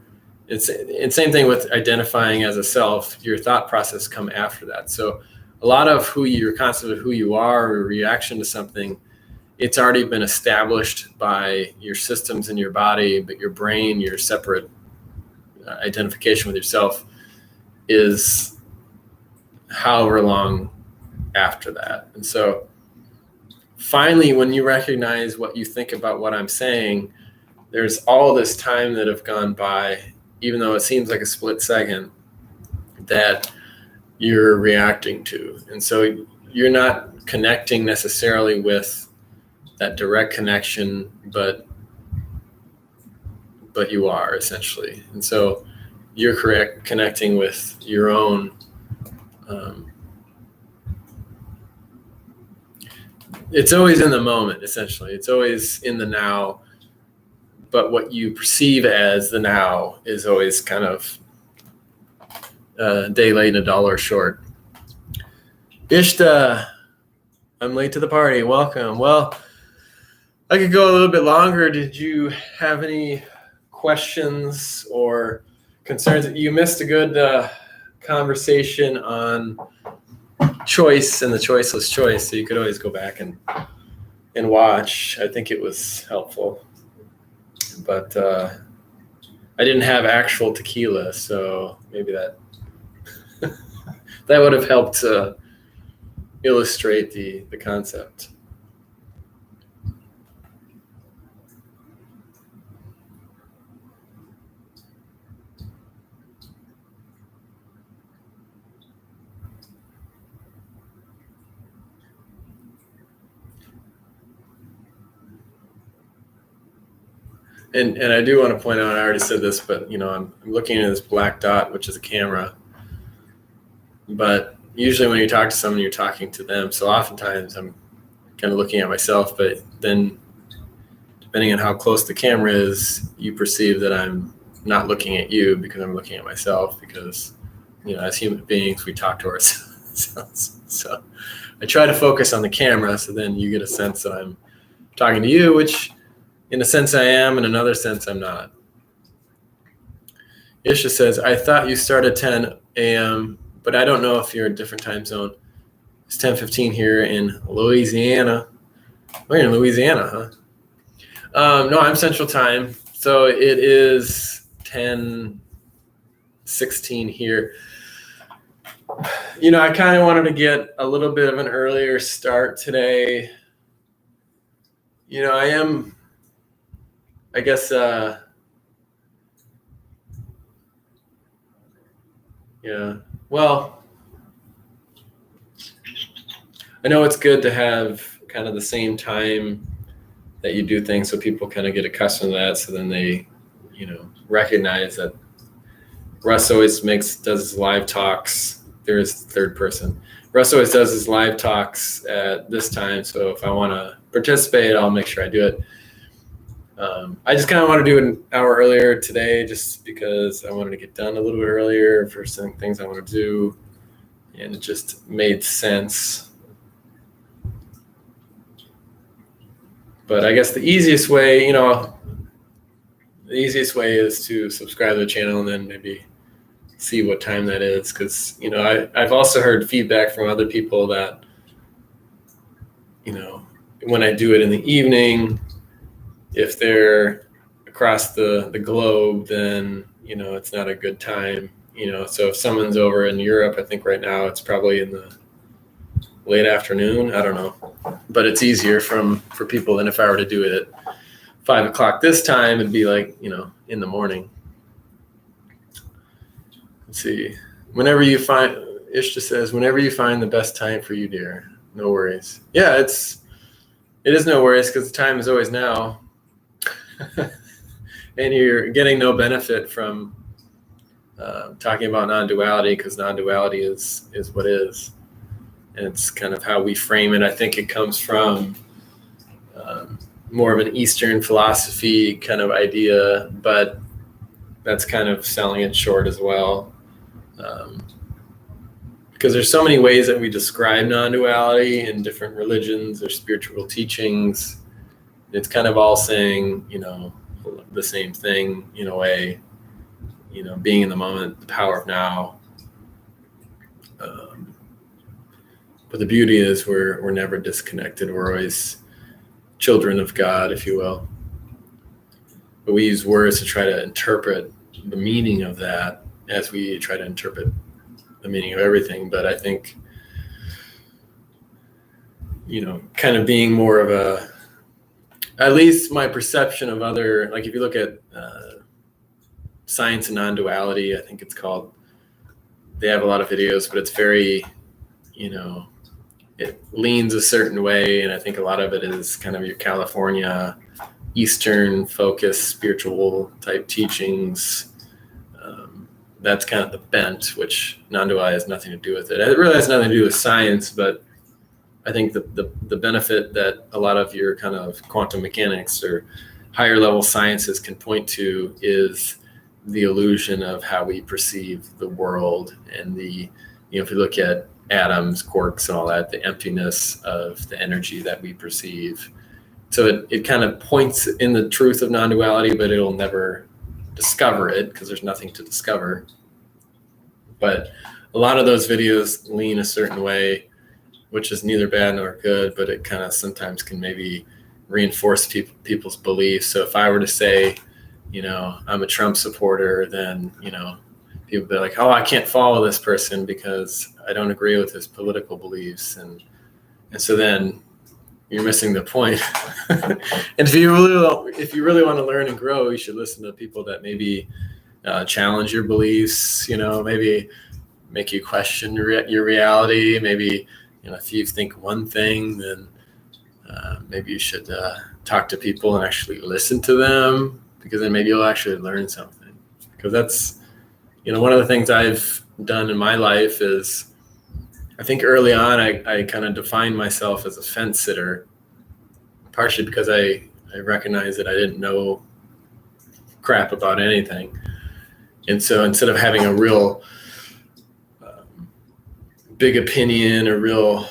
It's same thing with identifying as a self. Your thought process come after that. So a lot of your concept of who you are or reaction to something, it's already been established by your systems in your body, but your brain, your separate identification with yourself is however long after that. And so finally, when you recognize what you think about what I'm saying, there's all this time that have gone by, even though it seems like a split second, that you're reacting to. And so you're not connecting necessarily with that direct connection, but you are essentially. And so you're connecting with your own it's always in the moment, essentially. It's always in the now, but what you perceive as the now is always kind of a day late and a dollar short. Ishta, I'm late to the party. Welcome. Well, I could go a little bit longer. Did you have any questions or concerns? You missed a good conversation on choice and the choiceless choice, so you could always go back and watch. I think it was helpful, but I didn't have actual tequila, so maybe that that would have helped illustrate the concept. And I do want to point out, I already said this, but I'm looking at this black dot, which is a camera. But usually when you talk to someone, you're talking to them. So oftentimes I'm kind of looking at myself, but then depending on how close the camera is, you perceive that I'm not looking at you because I'm looking at myself, because, as human beings, we talk to ourselves. So I try to focus on the camera, so then you get a sense that I'm talking to you, which in a sense I am, in another sense I'm not. Isha says, I thought you start at 10 a.m., but I don't know if you're a different time zone. It's 10:15 here in Louisiana. Oh, you're in Louisiana, huh? No, I'm Central Time, so it is 10:16 here. I kind of wanted to get a little bit of an earlier start today. I am, I guess, yeah. Well, I know it's good to have kind of the same time that you do things, so people kind of get accustomed to that. So then they, recognize that Russ always does his live talks. There is third person. Russ always does his live talks at this time. So if I want to participate, I'll make sure I do it. I just kind of want to do it an hour earlier today, just because I wanted to get done a little bit earlier for some things I want to do, and it just made sense. But I guess the easiest way is to subscribe to the channel and then maybe see what time that is, because I've also heard feedback from other people that when I do it in the evening, if they're across the globe, then it's not a good time. So if someone's over in Europe, I think right now it's probably in the late afternoon. I don't know, but it's easier for people than if I were to do it at 5 o'clock this time. It'd be like in the morning. Let's see. Ishta says, whenever you find the best time for you, dear. No worries. Yeah, it is no worries, because the time is always now. And you're getting no benefit from talking about non-duality, because non-duality is what is. And it's kind of how we frame it. I think it comes from more of an Eastern philosophy kind of idea, but that's kind of selling it short as well. Because there's so many ways that we describe non-duality in different religions or spiritual teachings. It's kind of all saying, the same thing in a way, being in the moment, the power of now. But the beauty is we're never disconnected. We're always children of God, if you will. But we use words to try to interpret the meaning of that as we try to interpret the meaning of everything. But I think, kind of being more of at least my perception of other, like if you look at Science and Non-Duality, I think it's called, they have a lot of videos, but it's very, it leans a certain way. And I think a lot of it is kind of your California, Eastern focused spiritual type teachings. That's kind of the bent, which non-duality has nothing to do with it. It really has nothing to do with science, but I think the benefit that a lot of your kind of quantum mechanics or higher level sciences can point to is the illusion of how we perceive the world, and if you look at atoms, quarks, and all that, the emptiness of the energy that we perceive. So it kind of points in the truth of non-duality, but it'll never discover it because there's nothing to discover. But a lot of those videos lean a certain way, which is neither bad nor good, but it kind of sometimes can maybe reinforce people's beliefs. So if I were to say, I'm a Trump supporter, then, people be like, oh, I can't follow this person because I don't agree with his political beliefs. And so then you're missing the point. And if you really want to learn and grow, you should listen to people that maybe challenge your beliefs, maybe make you question your reality. Maybe, if you think one thing, then maybe you should talk to people and actually listen to them, because then maybe you'll actually learn something. Because that's, one of the things I've done in my life is, I think early on I kind of defined myself as a fence sitter, partially because I recognized that I didn't know crap about anything. And so instead of having a real big opinion, a real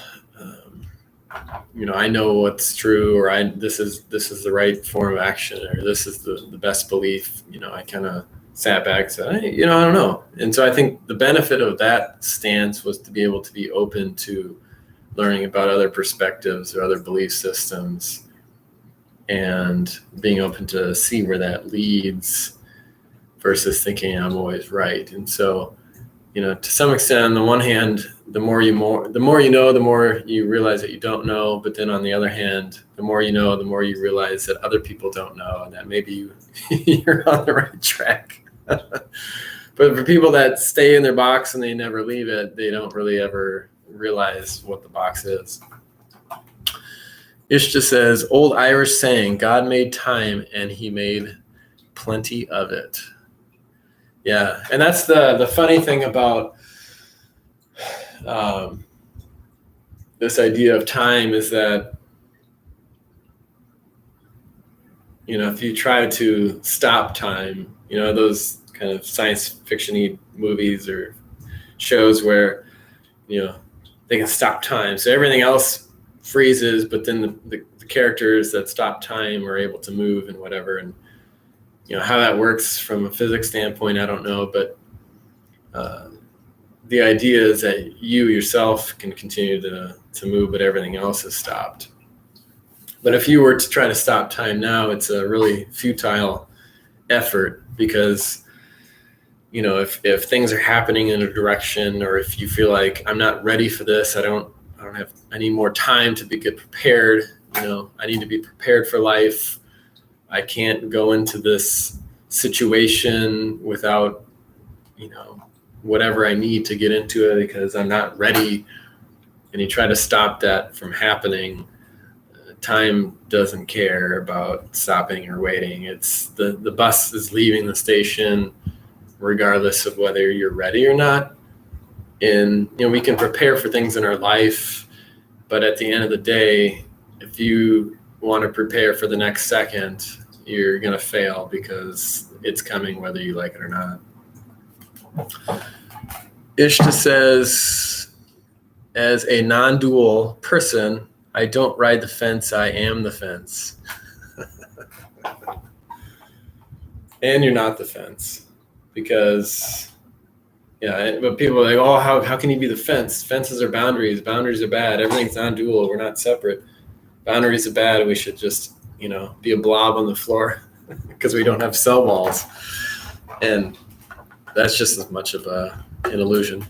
I know what's true, or this is the right form of action, or this is the best belief, I kind of sat back and said, I don't know. And so I think the benefit of that stance was to be able to be open to learning about other perspectives or other belief systems, and being open to see where that leads versus thinking I'm always right. And so, to some extent, on the one hand, the more you know, the more you realize that you don't know. But then on the other hand, the more you know, the more you realize that other people don't know, and that maybe you're on the right track. But for people that stay in their box and they never leave it, they don't really ever realize what the box is. Ishta says, old Irish saying, God made time and he made plenty of it. Yeah, and that's the funny thing about this idea of time is that, if you try to stop time, those kind of science fiction-y movies or shows where, they can stop time. So everything else freezes, but then the characters that stop time are able to move and whatever. And, how that works from a physics standpoint, I don't know, but the idea is that you yourself can continue to move, but everything else is stopped. But if you were to try to stop time now, it's a really futile effort, because, if things are happening in a direction, or if you feel like I'm not ready for this, I need more time to get prepared. I need to be prepared for life. I can't go into this situation without, whatever I need to get into it because I'm not ready. And you try to stop that from happening. Time doesn't care about stopping or waiting. It's the bus is leaving the station regardless of whether you're ready or not. And, we can prepare for things in our life, but at the end of the day, if you want to prepare for the next second, you're going to fail because it's coming whether you like it or not. Ishta says, as a non-dual person, I don't ride the fence, I am the fence. And you're not the fence, because, but people are like, oh, how can you be the fence? Fences are boundaries. Boundaries are bad. Everything's non-dual. We're not separate. Boundaries are bad. We should just, be a blob on the floor because we don't have cell walls. And that's just as much of an illusion.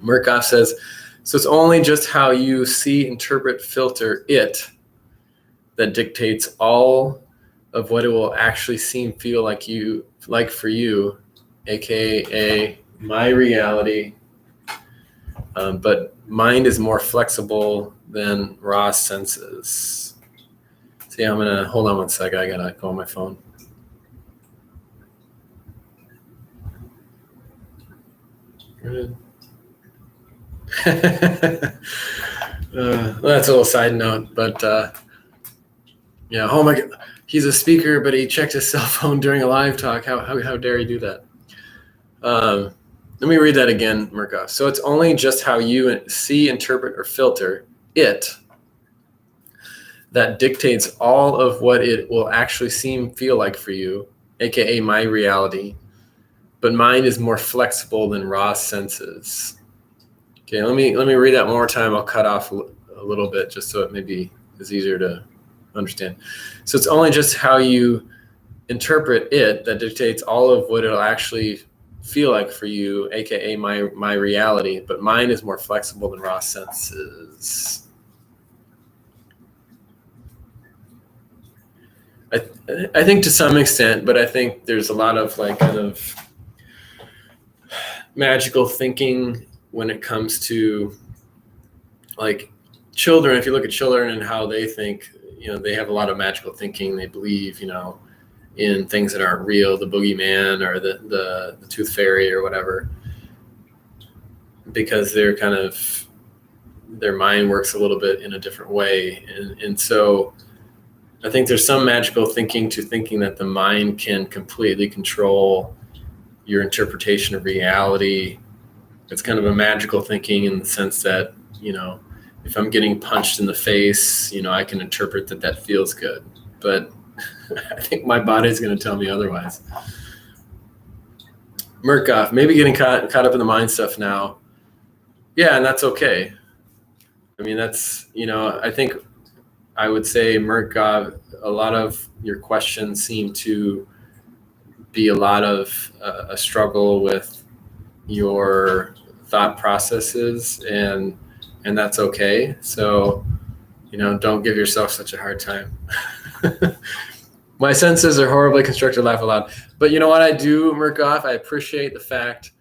Murkoff says, so it's only just how you see, interpret, filter it that dictates all of what it will actually seem, feel like for you, aka my reality. But mind is more flexible than raw senses. See, I'm gonna hold on one second. I gotta go on my phone. Good. That's a little side note, but oh my God, he's a speaker, but he checked his cell phone during a live talk. How dare he do that? Let me read that again, Murkoff. So it's only just how you see, interpret, or filter it that dictates all of what it will actually seem, feel like for you, aka my reality. But mine is more flexible than raw senses. Okay, let me read that one more time. I'll cut off a little bit just so it maybe is easier to understand. So it's only just how you interpret it that dictates all of what it'll actually feel like for you, aka my reality. But mine is more flexible than raw senses. I think to some extent, but I think there's a lot of kind of magical thinking when it comes to children. If you look at children and how they think, they have a lot of magical thinking. They believe, in things that aren't real, the boogeyman or the tooth fairy or whatever, because they're kind of, their mind works a little bit in a different way. And so I think there's some magical thinking to thinking that the mind can completely control your interpretation of reality. It's kind of a magical thinking in the sense that, if I'm getting punched in the face, I can interpret that feels good. But I think my body's going to tell me otherwise. Murkoff, maybe getting caught up in the mind stuff now. Yeah, and that's okay. I mean, that's, I think I would say, Murkoff, a lot of your questions seem to be a lot of a struggle with your thought processes, and that's okay. So, don't give yourself such a hard time. My senses are horribly constructed, laugh aloud. But you know what I do, Murkoff? I appreciate the fact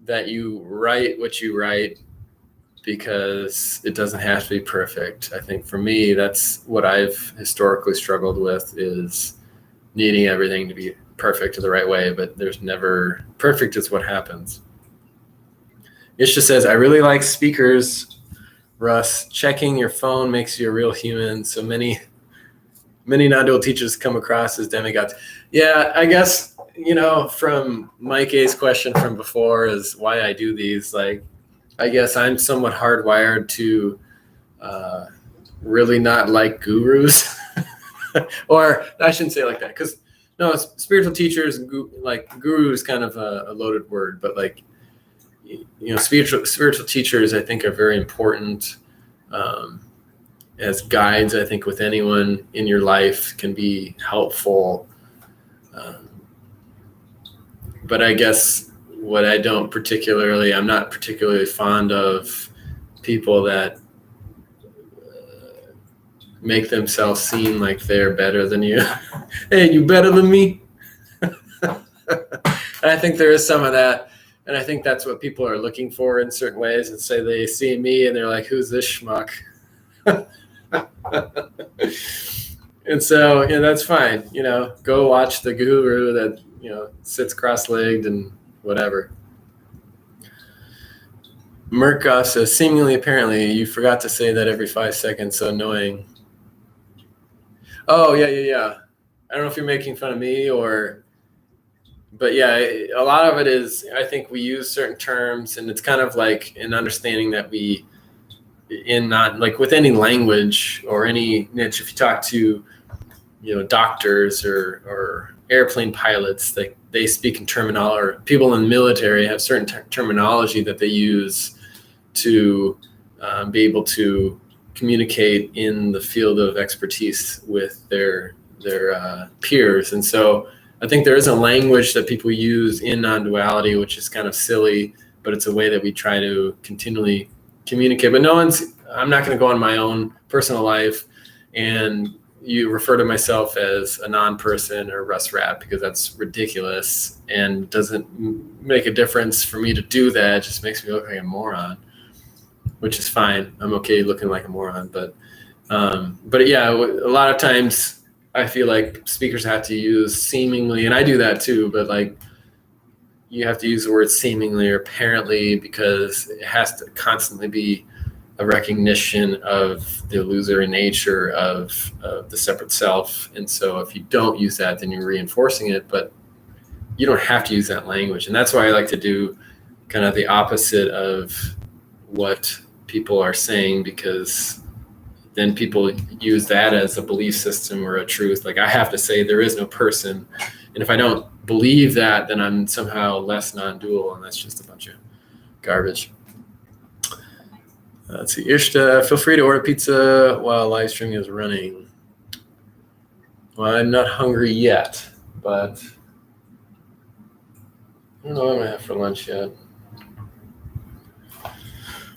that you write what you write, because it doesn't have to be perfect. I think for me, that's what I've historically struggled with, is needing everything to be perfect the right way, but there's never perfect is what happens. Ishta says, I really like speakers, Russ. Checking your phone makes you a real human. So many non-dual teachers come across as demigods. Yeah, I guess, from Mike A's question from before is why I do these. Like, I guess I'm somewhat hardwired to really not like gurus. Or I shouldn't say it like that, because no, spiritual teachers, like guru is kind of a loaded word, but like, spiritual teachers, I think, are very important as guides. I think with anyone in your life can be helpful. But I guess what I'm not particularly fond of people that make themselves seem like they're better than you. Hey, you better than me? I think there is some of that. And I think that's what people are looking for in certain ways. And say they see me and they're like, who's this schmuck? And so, that's fine. Go watch the guru that, sits cross-legged and whatever. Murkoff says, seemingly, apparently, you forgot to say that every 5 seconds. So annoying. Oh, yeah. I don't know if you're making fun of me but yeah, a lot of it is, I think we use certain terms, and it's kind of like an understanding that not like with any language or any niche, if you talk to, doctors or airplane pilots, they speak in terminology, or people in the military have certain terminology that they use to be able to communicate in the field of expertise with their peers. And so I think there is a language that people use in non-duality, which is kind of silly, but it's a way that we try to continually communicate. But I'm not going to go on my own personal life and you refer to myself as a non-person or Russ Rapp, because that's ridiculous and doesn't make a difference for me to do that. It just makes me look like a moron, which is fine. I'm okay looking like a moron, but yeah, a lot of times I feel like speakers have to use seemingly, and I do that too, but like you have to use the word seemingly or apparently, because it has to constantly be a recognition of the illusory nature of the separate self. And so if you don't use that, then you're reinforcing it, but you don't have to use that language. And that's why I like to do kind of the opposite of what people are saying, because then people use that as a belief system or a truth. Like I have to say there is no person. And if I don't believe that, then I'm somehow less non-dual, and that's just a bunch of garbage. Let's see, Ishta, feel free to order pizza while live streaming is running. Well, I'm not hungry yet, but I don't know what I'm going to have for lunch yet.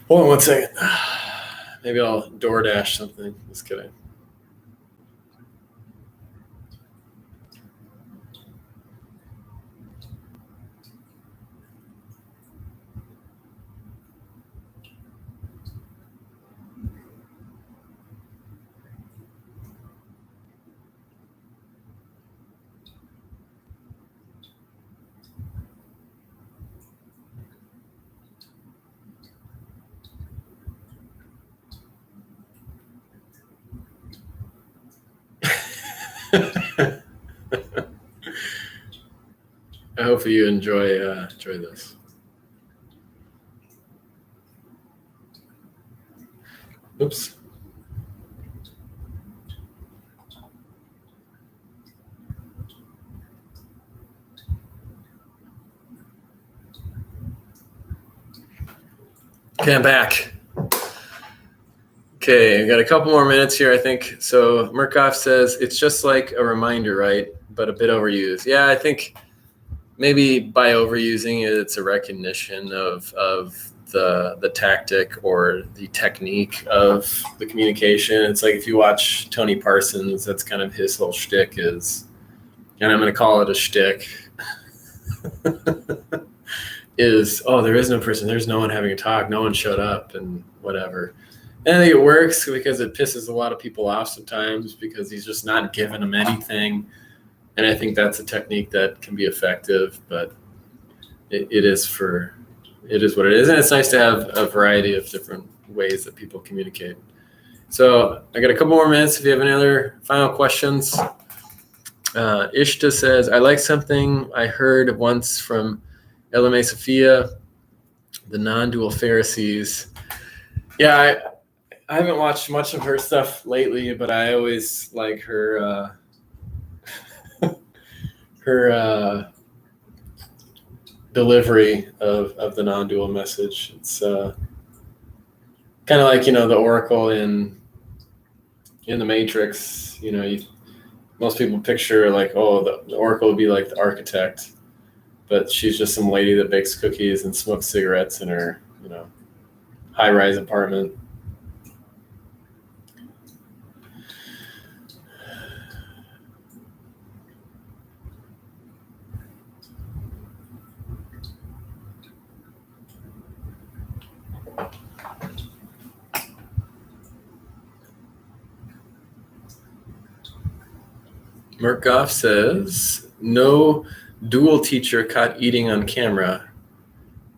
Hold on one second. Maybe I'll DoorDash something. Just kidding. hopefully you enjoy this. Oops. Okay, I'm back. Okay, I got a couple more minutes here, I think. So Murkoff says it's just like a reminder, right? But a bit overused. Yeah, I think maybe by overusing it, it's a recognition of the tactic or the technique of the communication. It's like if you watch Tony Parsons, that's kind of his whole shtick is, and I'm going to call it a shtick, is, oh, there is no person. There's no one having a talk. No one showed up and whatever. And I think it works because it pisses a lot of people off sometimes because he's just not giving them anything. And I think that's a technique that can be effective, but it is what it is. And it's nice to have a variety of different ways that people communicate. So I got a couple more minutes if you have any other final questions. Ishta says, I like something I heard once from Elame Sophia, the non-dual Pharisees. Yeah, I haven't watched much of her stuff lately, but I always like her her delivery of the non-dual message. It's kind of like, the Oracle in the Matrix. Most people picture like, oh, the Oracle would be like the architect, but she's just some lady that bakes cookies and smokes cigarettes in her, high-rise apartment. Murkoff says, no dual teacher caught eating on camera.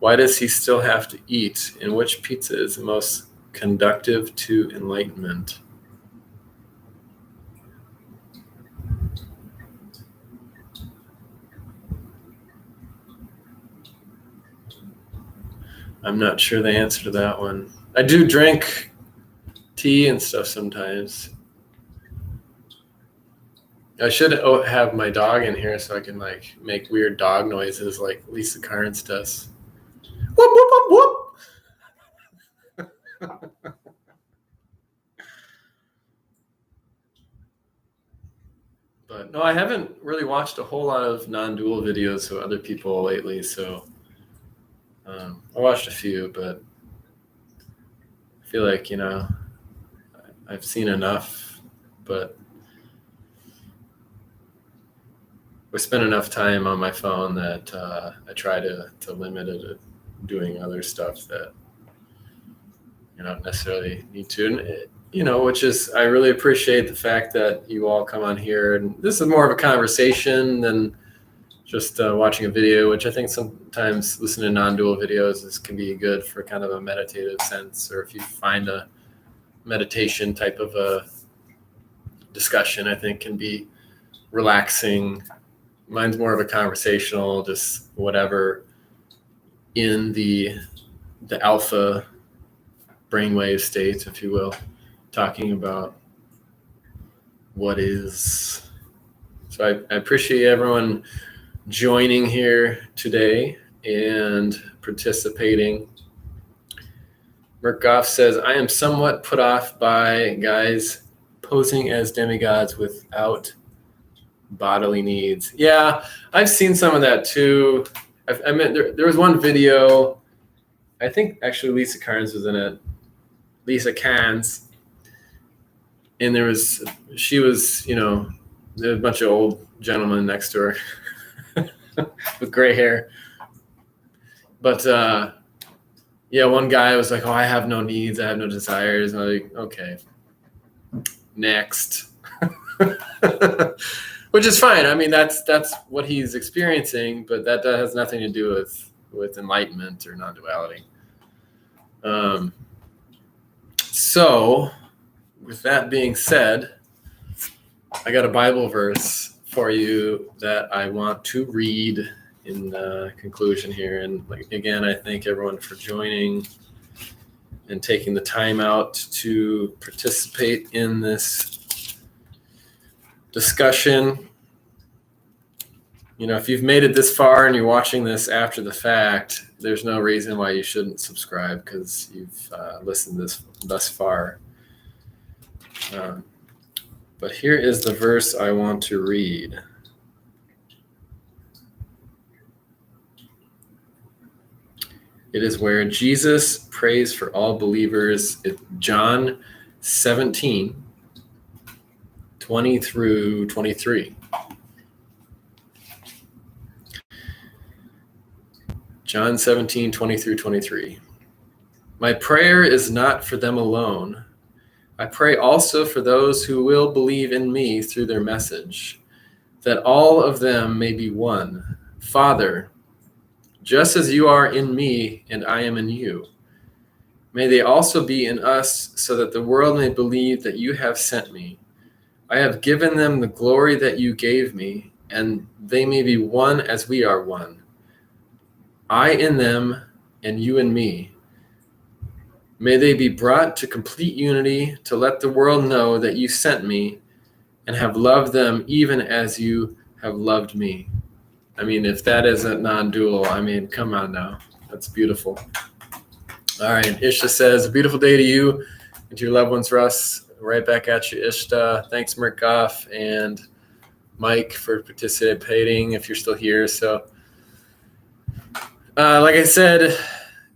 Why does he still have to eat? And which pizza is the most conductive to enlightenment? I'm not sure the answer to that one. I do drink tea and stuff sometimes. I should have my dog in here so I can make weird dog noises like Lisa Carnes does. Whoop, whoop, whoop, whoop. But no, I haven't really watched a whole lot of non-dual videos of other people lately. So I watched a few, but I feel like, I've seen enough, but we spend enough time on my phone that I try to limit it to doing other stuff that you don't necessarily need to. And, which is, I really appreciate the fact that you all come on here. And this is more of a conversation than just watching a video, which I think sometimes listening to non-dual videos can be good for kind of a meditative sense, or if you find a meditation type of a discussion, I think can be relaxing. Mine's more of a conversational, just whatever in the alpha brainwave state, if you will, talking about what is. So I appreciate everyone joining here today and participating. Murkoff says, I am somewhat put off by guys posing as demigods without bodily needs. Yeah, I've seen some of that too. I mean, there was one video, I think actually Lisa Carnes was in it, Lisa Carnes, and she was, there was a bunch of old gentlemen next to her with gray hair. But yeah, one guy was like, oh, I have no needs, I have no desires. And I'm like, okay, next. Which is fine. I mean, that's what he's experiencing, but that has nothing to do with enlightenment or non-duality. So, with that being said, I got a Bible verse for you that I want to read, conclusion here. And again, I thank everyone for joining and taking the time out to participate in this discussion. If you've made it this far and you're watching this after the fact, there's no reason why you shouldn't subscribe, because you've listened thus far. But here is the verse I want to read. It is where Jesus prays for all believers. It's John 17, 20 through 23. John 17, 20 through 23. My prayer is not for them alone. I pray also for those who will believe in me through their message, that all of them may be one. Father, just as you are in me and I am in you, may they also be in us, so that the world may believe that you have sent me. I have given them the glory that you gave me, and they may be one as we are one. I in them and you in me. May they be brought to complete unity, to let the world know that you sent me and have loved them even as you have loved me. I mean, if that isn't non-dual, come on now. That's beautiful. All right, Ishta says, a beautiful day to you and to your loved ones, Russ. Right back at you, Ishta. Thanks, Murkoff and Mike, for participating, if you're still here. So, like I said,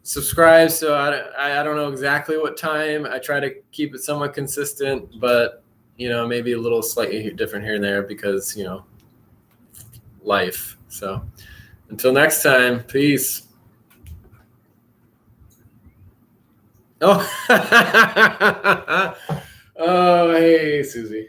subscribe. So I don't know exactly what time. I try to keep it somewhat consistent, but, maybe a little slightly different here and there because, life. So until next time, peace. Oh, oh, hey, Susie.